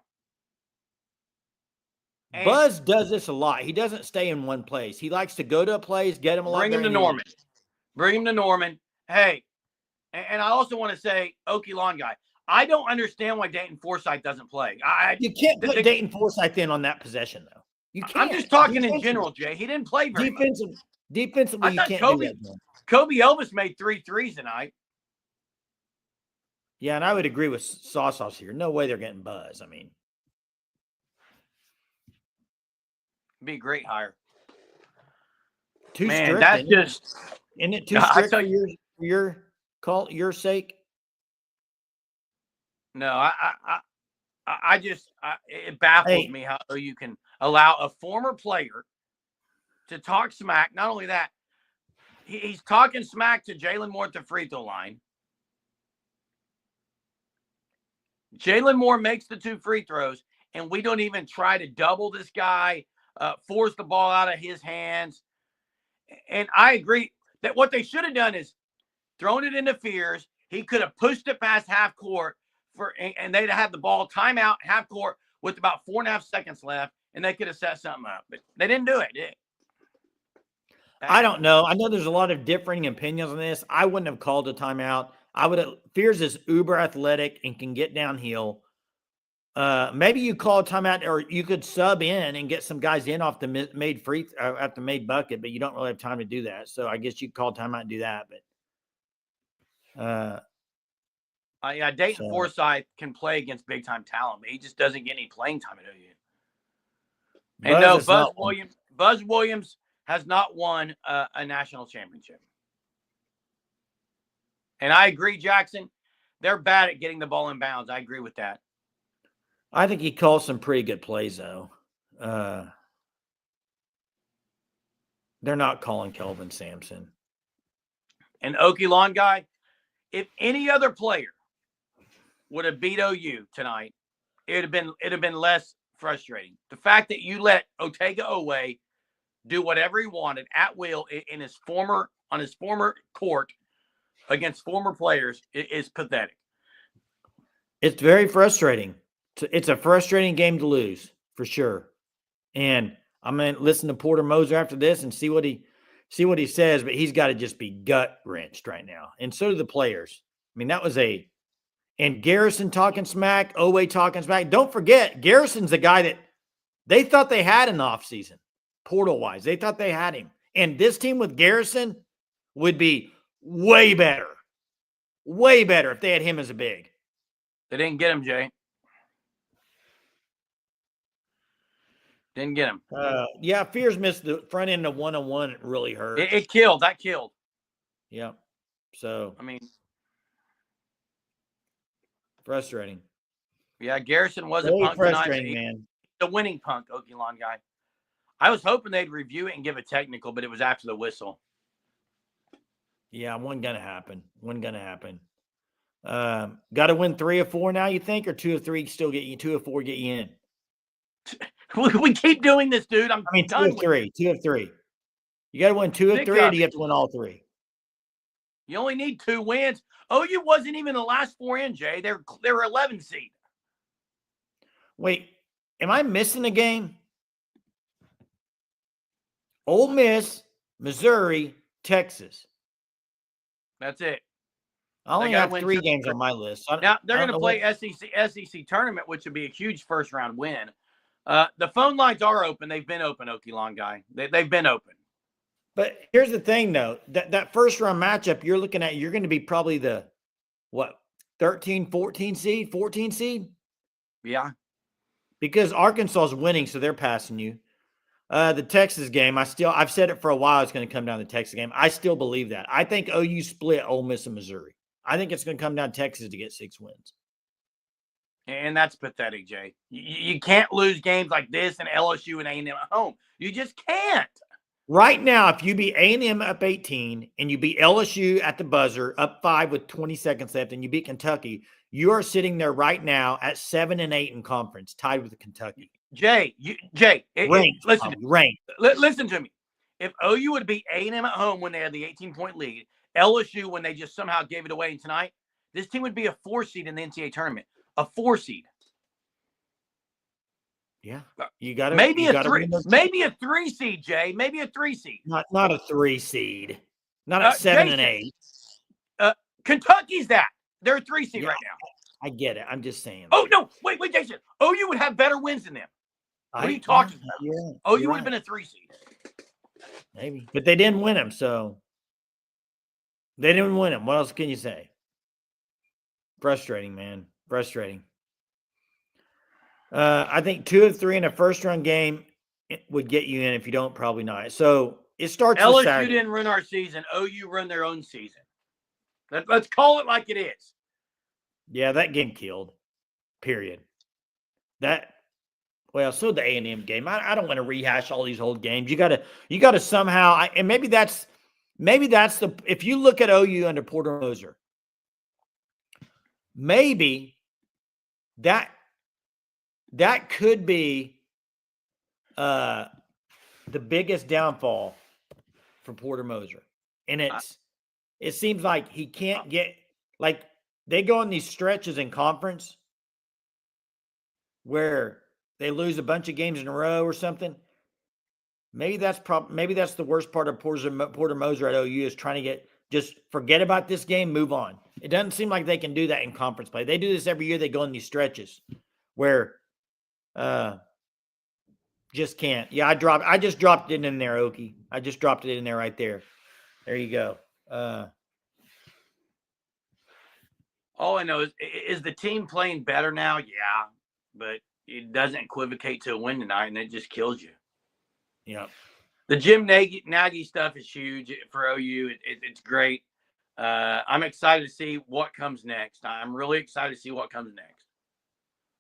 And Buzz does this a lot. He doesn't stay in one place. He likes to go to a place, get him a lot. Bring him to Norman. Hey, and I also want to say, Okie Lawn guy, I don't understand why Dayton Forsythe doesn't play. You can't put Dayton Forsythe in on that possession, though. You can't. I'm just talking in general, Jay. He didn't play very much. Defensively, you can't do that. Kobe Elvis made 3 threes tonight. Yeah, and I would agree with Sauce here. No way they're getting Buzz. I mean, be a great hire. Too Man, strict. That's just isn't it too strict for your sake? No, it baffles me how you can allow a former player to talk smack. Not only that, he's talking smack to Jalen Moore at the free throw line. Jalen Moore makes the 2 free throws, and we don't even try to double this guy, force the ball out of his hands. And I agree that what they should have done is thrown it into Fears. He could have pushed it past half court and they'd have had the ball timeout half court with about 4.5 seconds left, and they could have set something up. But they didn't do it. I don't know. I know there's a lot of differing opinions on this. I wouldn't have called a timeout. Fears is uber athletic and can get downhill. Maybe you call a timeout, or you could sub in and get some guys in off the made bucket, but you don't really have time to do that. So I guess you could call timeout and do that. But Yeah, Dayton Forsythe can play against big-time talent, but he just doesn't get any playing time at OU. And no, Buzz Williams has not won a national championship. And I agree, Jackson. They're bad at getting the ball in bounds. I agree with that. I think he calls some pretty good plays, though. They're not calling Kelvin Sampson. And Okie Lawn guy, if any other player would have beat OU tonight, it'd have been less frustrating. The fact that you let Otega-Oweh do whatever he wanted at will on his former court against former players is pathetic. It's very frustrating. It's a frustrating game to lose for sure. And I'm going to listen to Porter Moser after this and see what he says, but he's got to just be gut wrenched right now. And so do the players. I mean, and Garrison talking smack, Oweh talking smack. Don't forget, Garrison's the guy that they thought they had in the offseason, portal-wise. They thought they had him. And this team with Garrison would be way better if they had him as a big. They didn't get him, Jay. Didn't get him. Yeah, Fears missed the front end of one-on-one. It really hurt. It killed. That killed. Yeah. So, I mean, frustrating. Yeah, Garrison was really a punk frustrating, tonight. Man. The winning punk, Okie Lawn guy. I was hoping they'd review it and give a technical, but it was after the whistle. Yeah, wasn't going to happen. Got to win 3 or 4 now, you think, or 2 or 3 still get you 2 or 4 get you in? We keep doing this, dude. I mean, 2 of 3. 2 of 3. You got to win 2 of 3, or do you have to win all 3? You only need 2 wins. OU wasn't even the last 4 in, Jay. They were 11 seed. Wait, am I missing a game? Ole Miss, Missouri, Texas. That's it. I only have 3 games on my list. Now they're going to play SEC tournament, which would be a huge first-round win. The phone lines are open. They've been open, Okie Lawn guy. They've been open. But here's the thing, though. That first-round matchup you're looking at, you're going to be probably the, 13, 14 seed? Yeah. Because Arkansas is winning, so they're passing you. The Texas game, I've said it for a while, it's going to come down to the Texas game. I still believe that. I think OU split Ole Miss and Missouri. I think it's going to come down to Texas to get 6 wins. And that's pathetic, Jay. You can't lose games like this and LSU and A&M at home. You just can't. Right now, if you beat A&M up 18 and you beat LSU at the buzzer up 5 with 20 seconds left and you beat Kentucky, you are sitting there right now at 7-8 in conference, tied with Kentucky. Jay, listen to me. If OU would beat A&M at home when they had the 18-point lead, LSU when they just somehow gave it away tonight, this team would be a 4 seed in the NCAA tournament. A 4 seed. Yeah, you got to maybe a 3 seed, Jay. Maybe a 3 seed. Not a 3 seed. Not at 7 and 8. Kentucky's that. They're a 3 seed right now. I get it. I'm just saying. Oh no, wait, Jason. OU would have better wins than them. What are you talking about? Yeah, OU would have been a 3 seed. Maybe, but they didn't win them, so they didn't win them. What else can you say? Frustrating, man. Frustrating. I think 2 of 3 in a first-round game would get you in. If you don't, probably not. So it starts with LSU Saturday. didn't run our season. OU run their own season. Let's call it like it is. Yeah, that game killed. Period. So the A&M game. I don't want to rehash all these old games. You got to somehow. And maybe that's the. If you look at OU under Porter Moser, maybe that could be the biggest downfall for Porter Moser. And it seems like he can't get, like, they go on these stretches in conference where they lose a bunch of games in a row or something. Maybe that's the worst part of Porter Moser at OU is trying to just forget about this game, move on. It doesn't seem like they can do that in conference play. They do this every year. They go on these stretches where just can't. Yeah, I just dropped it in there, Okie. I just dropped it in there right there. There you go. All I know is the team playing better now? Yeah, but it doesn't equivocate to a win tonight, and it just kills you. Yeah. The Jim Nagy stuff is huge for OU. It's great. I'm excited to see what comes next. I'm really excited to see what comes next.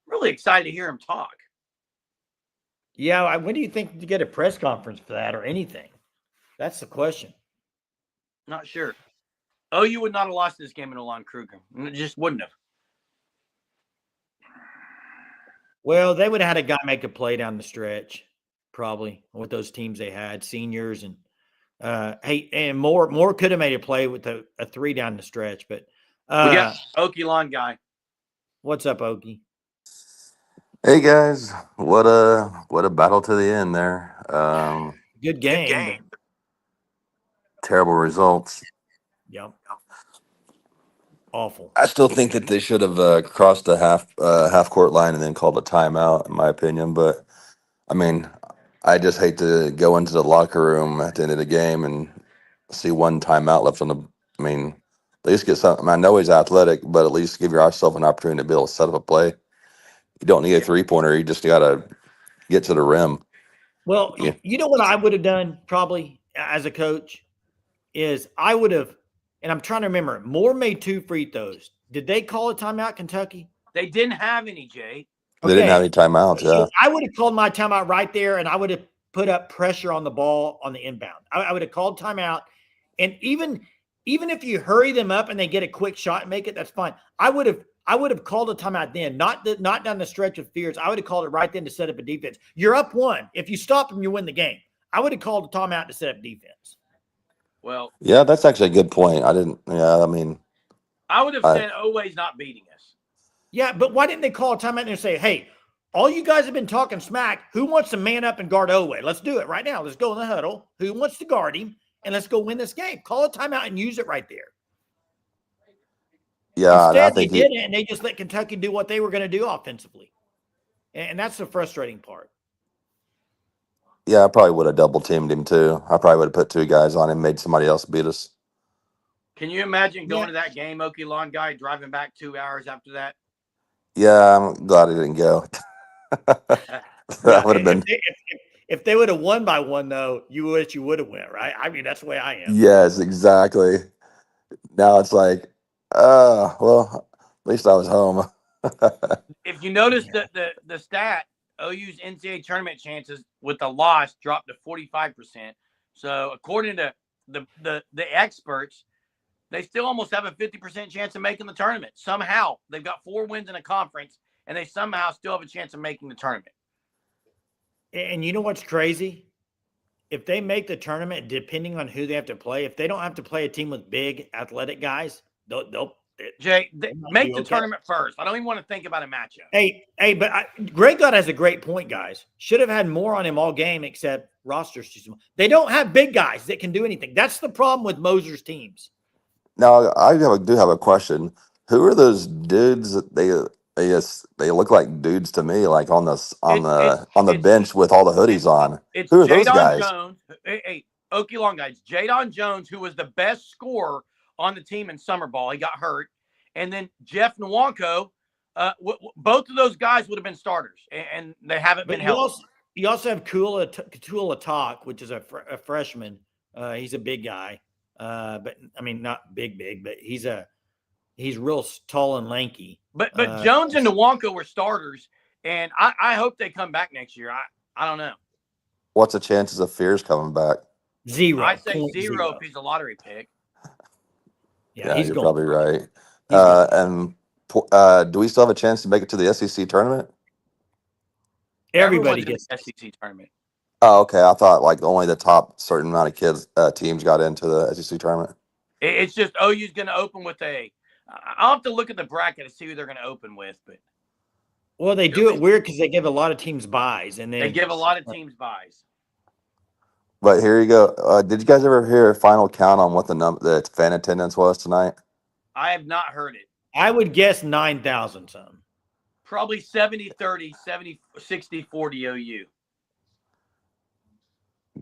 Really excited to hear him talk. Yeah, when do you think to get a press conference for that or anything? That's the question. Not sure. OU would not have lost this game in Alon Kruger. It just wouldn't have. Well, they would have had a guy make a play down the stretch, probably, with those teams they had, seniors and and more could have made a play with a 3 down the stretch. But we got Okie Lawn guy. What's up, Okie? Hey guys, what a battle to the end there. Good game. Terrible results. Yep. Awful. I still think that they should have crossed the half court line and then called a timeout, in my opinion. But I mean, I just hate to go into the locker room at the end of the game and see one timeout left on the. I mean, at least get something. I know he's athletic, but at least give yourself an opportunity to be able to set up a play. You don't need a 3-pointer. You just got to get to the rim. Well, Yeah. You know what I would have done probably as a coach is I would have, and I'm trying to remember, Moore made 2 free throws. Did they call a timeout, Kentucky? They didn't have any, Jay. They didn't have any timeouts. So Yeah, I would have called my timeout right there, and I would have put up pressure on the ball on the inbound. I would have called timeout, and even if you hurry them up and they get a quick shot and make it, that's fine. I would have called a timeout then, not down the stretch of Fears. I would have called it right then to set up a defense. You're up 1. If you stop them, you win the game. I would have called a timeout to set up defense. Well, yeah, that's actually a good point. I didn't. Yeah, I mean, I would have said Oweh's not beating us. Yeah, but why didn't they call a timeout and say, hey, all you guys have been talking smack. Who wants to man up and guard Oweh? Let's do it right now. Let's go in the huddle. Who wants to guard him? And let's go win this game. Call a timeout and use it right there. yeah, Instead, they didn't, and they just let Kentucky do what they were going to do offensively. And that's the frustrating part. Yeah, I probably would have double teamed him too. I probably would have put 2 guys on him, made somebody else beat us. Can you imagine going to that game, Okie Lawn guy, driving back 2 hours after that? Yeah, I'm glad he didn't go. That would have been. If they would have won by 1, though, you would have won, right? I mean, that's the way I am. Yes, exactly. Now it's like, well, at least I was home. If you notice the stat, OU's NCAA tournament chances with the loss dropped to 45%. So according to the experts, they still almost have a 50% chance of making the tournament. Somehow they've got 4 wins in a conference, and they somehow still have a chance of making the tournament. And you know what's crazy? If they make the tournament, depending on who they have to play, if they don't have to play a team with big athletic guys, they'll Jay, make the tournament first. I don't even want to think about a matchup. Hey, but Greg Gott has a great point, guys. Should have had more on him all game, except rosters too small. They don't have big guys that can do anything. That's the problem with Moser's teams. Now I do have a question. Who are those dudes that they look like dudes to me, like on the bench with all the hoodies on? Who are those guys? Jones, hey, Okie Long guys. Jadon Jones, who was the best scorer on the team in summer ball, he got hurt, and then Jeff Nwanko. Both of those guys would have been starters, and they haven't been held. You also have Kula Talk, which is a freshman. He's a big guy, but I mean not big, but he's real tall and lanky. But Jones and Nwanko were starters, and I hope they come back next year. I don't know. What's the chances of Fears coming back? 0. I say 0 if he's a lottery pick. Yeah, you're probably right. And do we still have a chance to make it to the SEC tournament? Everybody gets the SEC tournament. Oh, okay. I thought like only the top certain amount of kids teams got into the SEC tournament. It's just OU's going to open with I'll have to look at the bracket to see who they're going to open with, but well, they do it weird because they give a lot of teams buys, and then they give a lot of teams buys. But here you go. Did you guys ever hear a final count on what the fan attendance was tonight? I have not heard it. I would guess 9,000 some. Probably 70-30, 60-40 OU.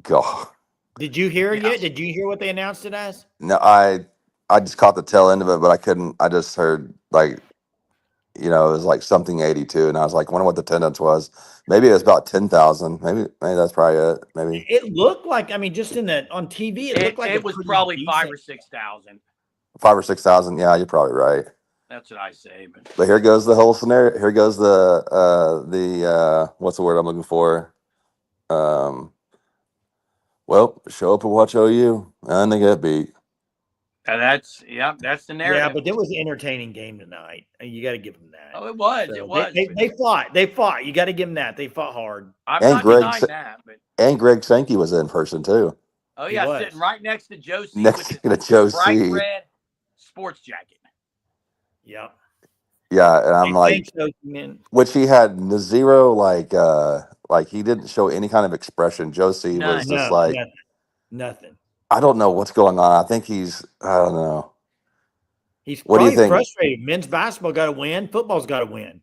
God. Did you hear it yet? Did you hear what they announced it as? No, I I just caught the tail end of it, but I couldn't. I just heard like, it was like something 82, and I was like, wonder what the attendance was. Maybe it was about 10,000. Maybe that's probably it. Maybe it looked like. I mean, just on TV, it looked like it was probably 5,000 or 6,000. 5,000 or 6,000. Yeah, you're probably right. That's what I say. But here goes the whole scenario. Here goes the what's the word I'm looking for? Well, show up and watch OU, and they get beat. That's the narrative. Yeah, but it was an entertaining game tonight. You got to give them that. Oh, it was. So it was. They fought. They fought. You got to give them that. They fought hard. I'm not denying that. But and Greg Sankey was in person too. Oh yeah, sitting right next to Joe C. Next to Joe C. Bright red sports jacket. Yeah. Yeah, and I'm like, which he had zero, like he didn't show any kind of expression. Joe C. was just like nothing. I don't know what's going on. I think I don't know. He's what do you think? Frustrated. Men's basketball got to win. Football's got to win.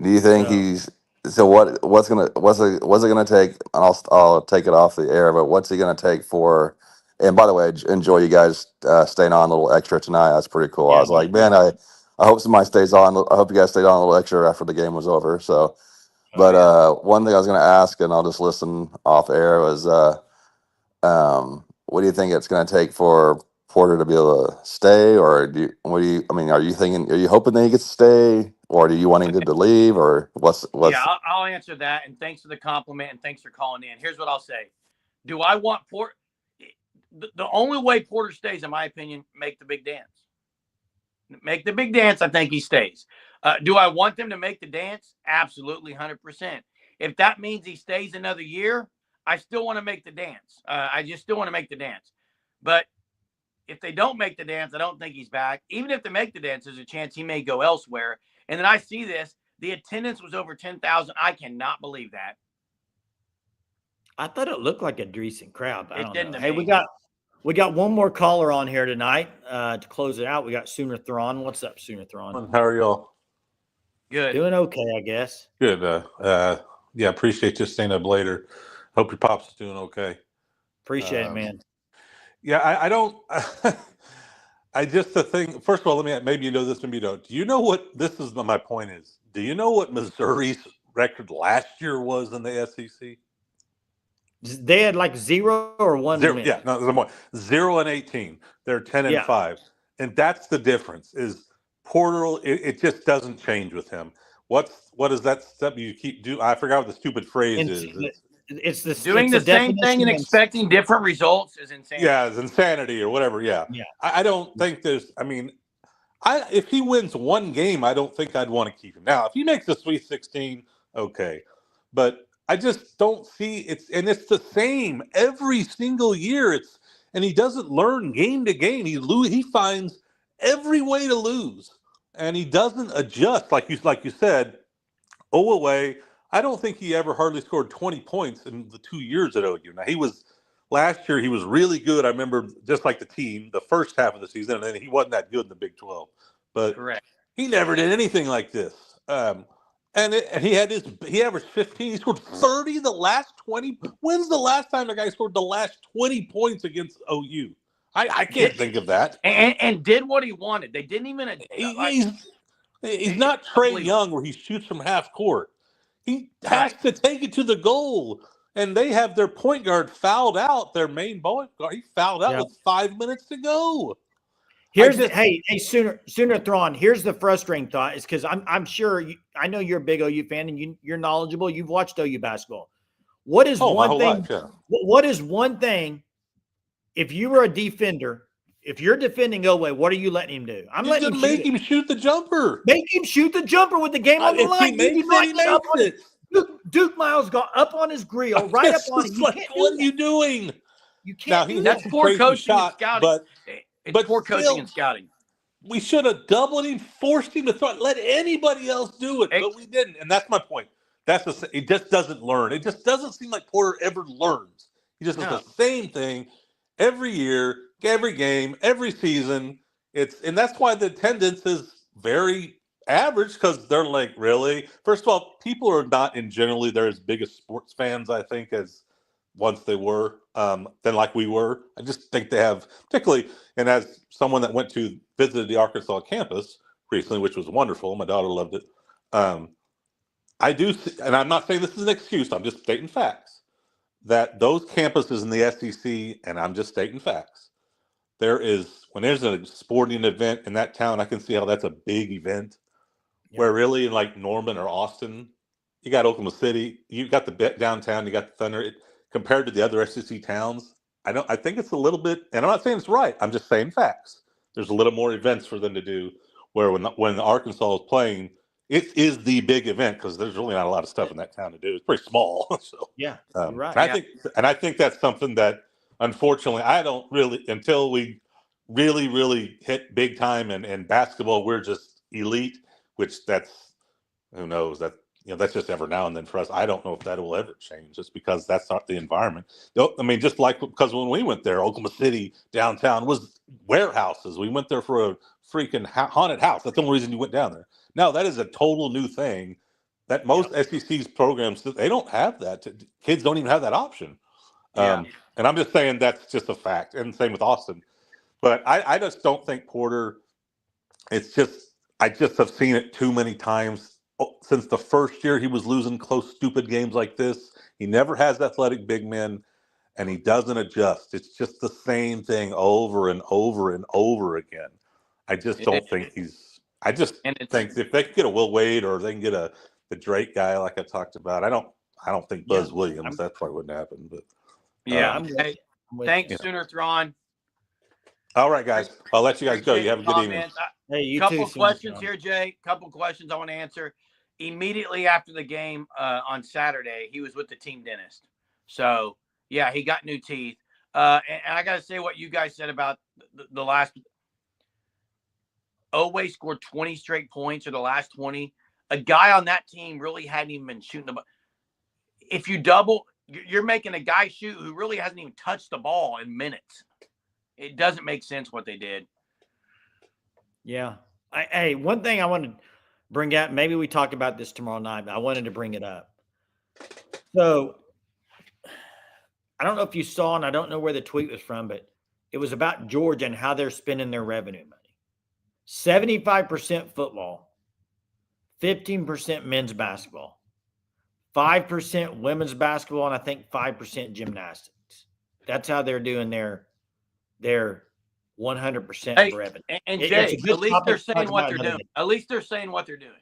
Do you think what's it gonna take? And I'll take it off the air. But what's he gonna take for? And by the way, enjoy you guys staying on a little extra tonight. That's pretty cool. Yeah, I was like, man, I hope somebody stays on. I hope you guys stayed on a little extra after the game was over. So, but one thing I was gonna ask, and I'll just listen off air, was what do you think it's gonna take for Porter to be able to stay, or are you hoping that he gets to stay, or do you want him to leave, or what's? Yeah, I'll answer that, and thanks for the compliment, and thanks for calling in. Here's what I'll say: do I want Porter? The only way Porter stays, in my opinion, make the big dance. Make the big dance. I think he stays. Do I want them to make the dance? Absolutely, 100%. If that means he stays another year, I still want to make the dance. I just still want to make the dance, but. If they don't make the dance, I don't think he's back. Even if they make the dance, there's a chance he may go elsewhere. And then I see this. The attendance was over 10,000. I cannot believe that. I thought it looked like a decent crowd. But I don't know. Hey, me. we got one more caller on here tonight to close it out. We got Sooner Thrawn. What's up, Sooner Thrawn? How are y'all? Good. Doing okay, I guess. Good. Yeah, appreciate you staying up later. Hope your pops is doing okay. Appreciate it, man. Yeah, I don't. The thing. First of all, maybe you know this, maybe you don't. Do you know what this is? My point is, do you know what Missouri's record last year was in the SEC? They had like 0 or 1 0, win. yeah, no, 0-18. They're 10-5, and that's the difference. Is Porter? It just doesn't change with him. What is that step you keep do? I forgot what the stupid phrase is. It's the doing the same thing and expecting different results is insanity. Yeah, it's insanity or whatever. Yeah. I don't think there's. I mean, if he wins one game, I don't think I'd want to keep him. Now, if he makes the Sweet 16, okay, but I just don't see it's the same every single year. And he doesn't learn game to game. He finds every way to lose, and he doesn't adjust like you said. Away. I don't think he ever hardly scored 20 points in the 2 years at OU. Now, last year he was really good. I remember just like the team, the first half of the season, and then he wasn't that good in the Big 12. But correct. He never did anything like this. And he averaged 15. He scored 30 the last 20. When's the last time a guy scored the last 20 points against OU? I can't think of that. And did what he wanted. They didn't even. He's not Trey Young where he shoots from half court. He has to take it to the goal. And they have their point guard fouled out, their main point guard. He fouled out with 5 minutes to go. Hey, Sooner Thrawn, here's the frustrating thought is because I'm sure I know you're a big OU fan and you're knowledgeable. You've watched OU basketball. What is one thing? Life, What is one thing if you were a defender? If you're defending Oweh, what are you letting him do? I'm letting him make him shoot the jumper. Make him shoot the jumper with the game on the line. He makes it. Duke Miles got up on his grill, right up on it. What are you doing? You can't. That's poor coaching and scouting. But poor coaching and scouting. We should have doubled him, forced him to throw it, let anybody else do it, but we didn't. And that's my point. It just doesn't learn. It just doesn't seem like Porter ever learns. He just does the same thing every year. Every game, every season, and that's why the attendance is very average because they're like, really? First of all, people are not in generally they're as big as sports fans, I think, as once they were than like we were. I just think they have, particularly, and as someone that went to visited the Arkansas campus recently, which was wonderful, my daughter loved it. I do, and I'm not saying this is an excuse, I'm just stating facts, that those campuses in the SEC, and I'm just stating facts, when there's a sporting event in that town, I can see how that's a big event. Yeah. Where really in like Norman or Austin, you got Oklahoma City, you got the downtown, you got the Thunder. Compared to the other SEC towns, I think it's a little bit, and I'm not saying it's right, I'm just saying facts. There's a little more events for them to do, where when Arkansas is playing, it is the big event because there's really not a lot of stuff in that town to do. It's pretty small. So yeah, you're right. And I think that's something that, unfortunately, I don't really, until we really, really hit big time and basketball, we're just elite, which that's, who knows, that, that's just every now and then for us. I don't know if that will ever change, just because that's not the environment. I mean, just like, because when we went there, Oklahoma City downtown was warehouses. We went there for a freaking haunted house. That's the only reason you went down there. Now, that is a total new thing that most SEC's programs, they don't have that. Kids don't even have that option. And I'm just saying that's just a fact. And same with Austin. But I just don't think Porter, I just have seen it too many times. Since the first year he was losing close, stupid games like this. He never has athletic big men, and he doesn't adjust. It's just the same thing over and over and over again. I just don't think I think if they can get a Will Wade, or they can get the Drake guy like I talked about, I don't think Buzz Williams. That probably wouldn't happen. But thanks, Sooner Thrawn. All right, guys. I'll let you guys go. You have a good evening. Hey, you couple too, questions here, Jay. Couple questions I want to answer. Immediately after the game on Saturday, he was with the team dentist. So, yeah, he got new teeth. And I got to say what you guys said about the last – Oweh scored 20 straight points, or the last 20. A guy on that team really hadn't even been shooting the ball. If you double, you're making a guy shoot who really hasn't even touched the ball in minutes. It doesn't make sense what they did. Yeah. Hey, one thing I want to bring out, maybe we talk about this tomorrow night, but I wanted to bring it up. So I don't know if you saw, and I don't know where the tweet was from, but it was about Georgia and how they're spending their revenue money. 75% football, 15% men's basketball, 5% women's basketball, and I think 5% gymnastics. That's how they're doing their 100% revenue. And Jay, at least they're saying what they're doing. At least they're saying what they're doing.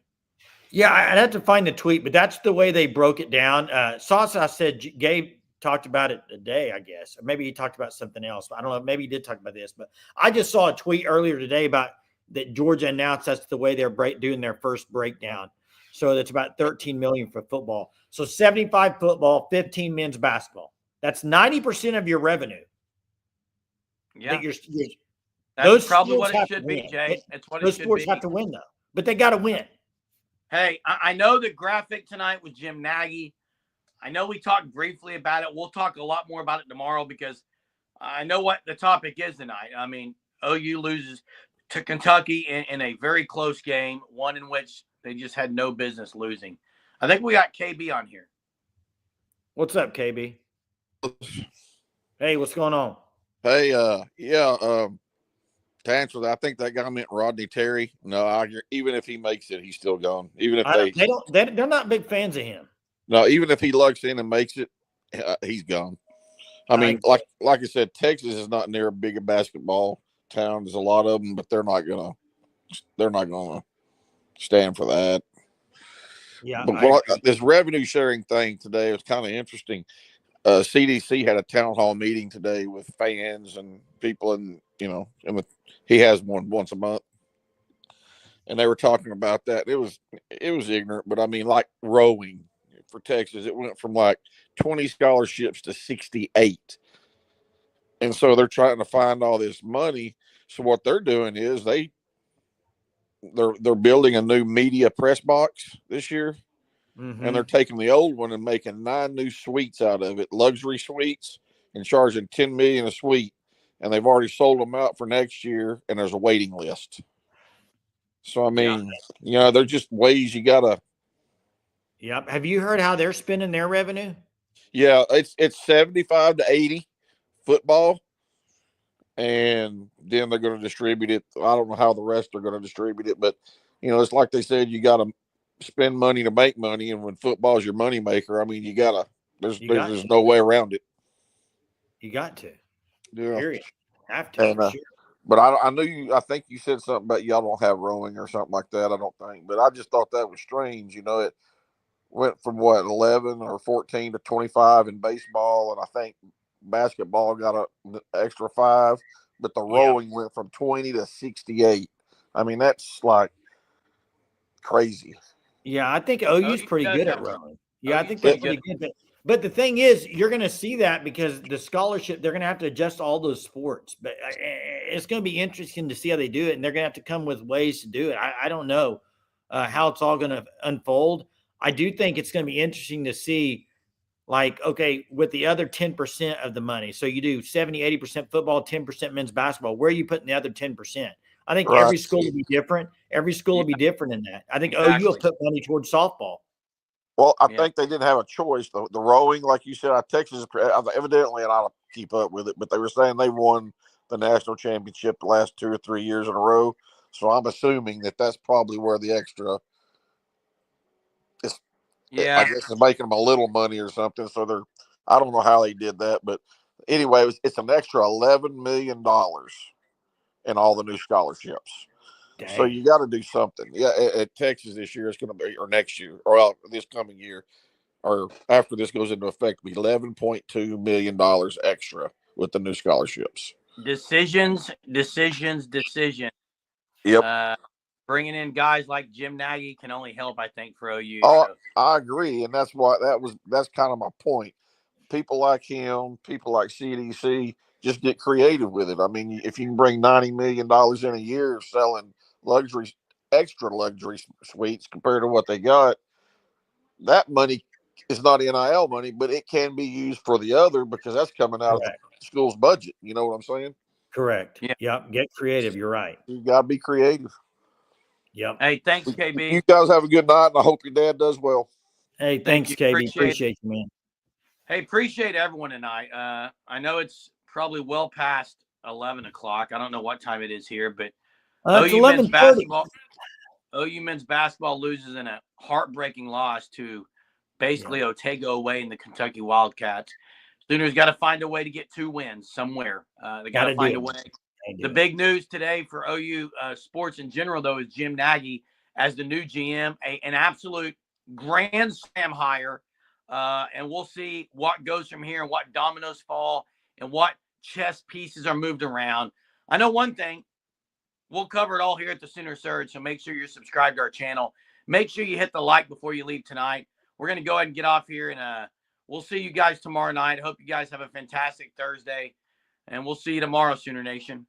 Yeah, I'd have to find the tweet, but that's the way they broke it down. Sasa said, Gabe talked about it today, I guess. Or maybe he talked about something else. I don't know. Maybe he did talk about this, but I just saw a tweet earlier today about that Georgia announced that's the way they're doing their first breakdown. So that's about $13 million for football. So 75 football, 15 men's basketball. That's 90% of your revenue. Yeah. That those probably what it should be, Jay. That's what it should be. Those sports have to win, though. But they got to win. Hey, I know the graphic tonight was Jim Nagy. I know we talked briefly about it. We'll talk a lot more about it tomorrow, because I know what the topic is tonight. I mean, OU loses to Kentucky in a very close game, one in which they just had no business losing. I think we got KB on here. What's up, KB? Hey, what's going on? Hey, to answer that, I think that guy meant Rodney Terry. No, even if he makes it, he's still gone. Even if they're not big fans of him. No, even if he lugs in and makes it, he's gone. I mean, like I said, Texas is not near a big a basketball town. There's a lot of them, but they're not gonna stand for that. Yeah. But this revenue sharing thing today was kind of interesting. CDC had a town hall meeting today with fans and people, and he has one once a month, and they were talking about that. It was ignorant, but I mean, like rowing for Texas, it went from like 20 scholarships to 68, and so they're trying to find all this money. So what they're doing is they're building a new media press box this year. Mm-hmm. And they're taking the old one and making 9 new suites out of it, luxury suites, and charging $10 million a suite. And they've already sold them out for next year, and there's a waiting list. So I mean, they're just ways you gotta. Yep. Have you heard how they're spending their revenue? Yeah, it's 75 to 80 football, and then they're going to distribute it. I don't know how the rest are going to distribute it, but it's like they said, you got to spend money to make money, and when football is your money maker, I mean, you gotta. There's no way around it. You got to. Yeah. Period. Have to, for sure. But I knew you. I think you said something about y'all don't have rowing or something like that. I don't think, but I just thought that was strange. It went from 11 or 14 to 25 in baseball, and I think basketball got an extra 5, but the rowing went from 20 to 68. I mean, that's like crazy. Yeah, I think OU's pretty good at rowing. Yeah, I think they're pretty good. But the thing is, you're going to see that because the scholarship, they're going to have to adjust all those sports. But it's going to be interesting to see how they do it, and they're going to have to come with ways to do it. I don't know how it's all going to unfold. I do think it's going to be interesting to see, like, okay, with the other 10% of the money. So you do 70, 80% football, 10% men's basketball. Where are you putting the other 10%? I think every school will be different. Every school will be different in that. I think OU will put money towards softball. Well, I think they didn't have a choice. The rowing, like you said, Texas, evidently, and I don't keep up with it, but they were saying they won the national championship the last 2 or 3 years in a row. So I'm assuming that that's probably where the extra is. Yeah. I guess it's making them a little money or something. So I don't know how they did that. But anyway, it's an extra $11 million in all the new scholarships. Dang. So you got to do something. Yeah, at Texas this year, it's going to be, or next year, or this coming year, or after this goes into effect, be $11.2 million extra with the new scholarships. Decisions. Yep. Bringing in guys like Jim Nagy can only help, I think, for OU. Oh, so. I agree, and that's kind of my point. People like him, people like CDC, just get creative with it. I mean, if you can bring $90 million in a year selling extra luxury suites compared to what they got, that money is not NIL money, but it can be used for the other because that's coming out of the school's budget. You know what I'm saying? Correct. Yeah. Yep. Get creative. You're right. You got to be creative. Yep. Hey, thanks, KB. You guys have a good night, and I hope your dad does well. Hey, thanks, KB. Appreciate you, man. Hey, appreciate everyone tonight. I know it's probably well past 11 o'clock. I don't know what time it is here, but OU men's basketball loses in a heartbreaking loss to basically Otago away in the Kentucky Wildcats. Sooners got to find a way to get 2 wins somewhere. They got to find a way. The big news today for OU sports in general, though, is Jim Nagy as the new GM, an absolute grand slam hire. And we'll see what goes from here and what dominoes fall and what chess pieces are moved around. I know one thing. We'll cover it all here at the Sooner Surge, so make sure you're subscribed to our channel. Make sure you hit the like before you leave tonight. We're going to go ahead and get off here, and we'll see you guys tomorrow night. Hope you guys have a fantastic Thursday, and we'll see you tomorrow, Sooner Nation.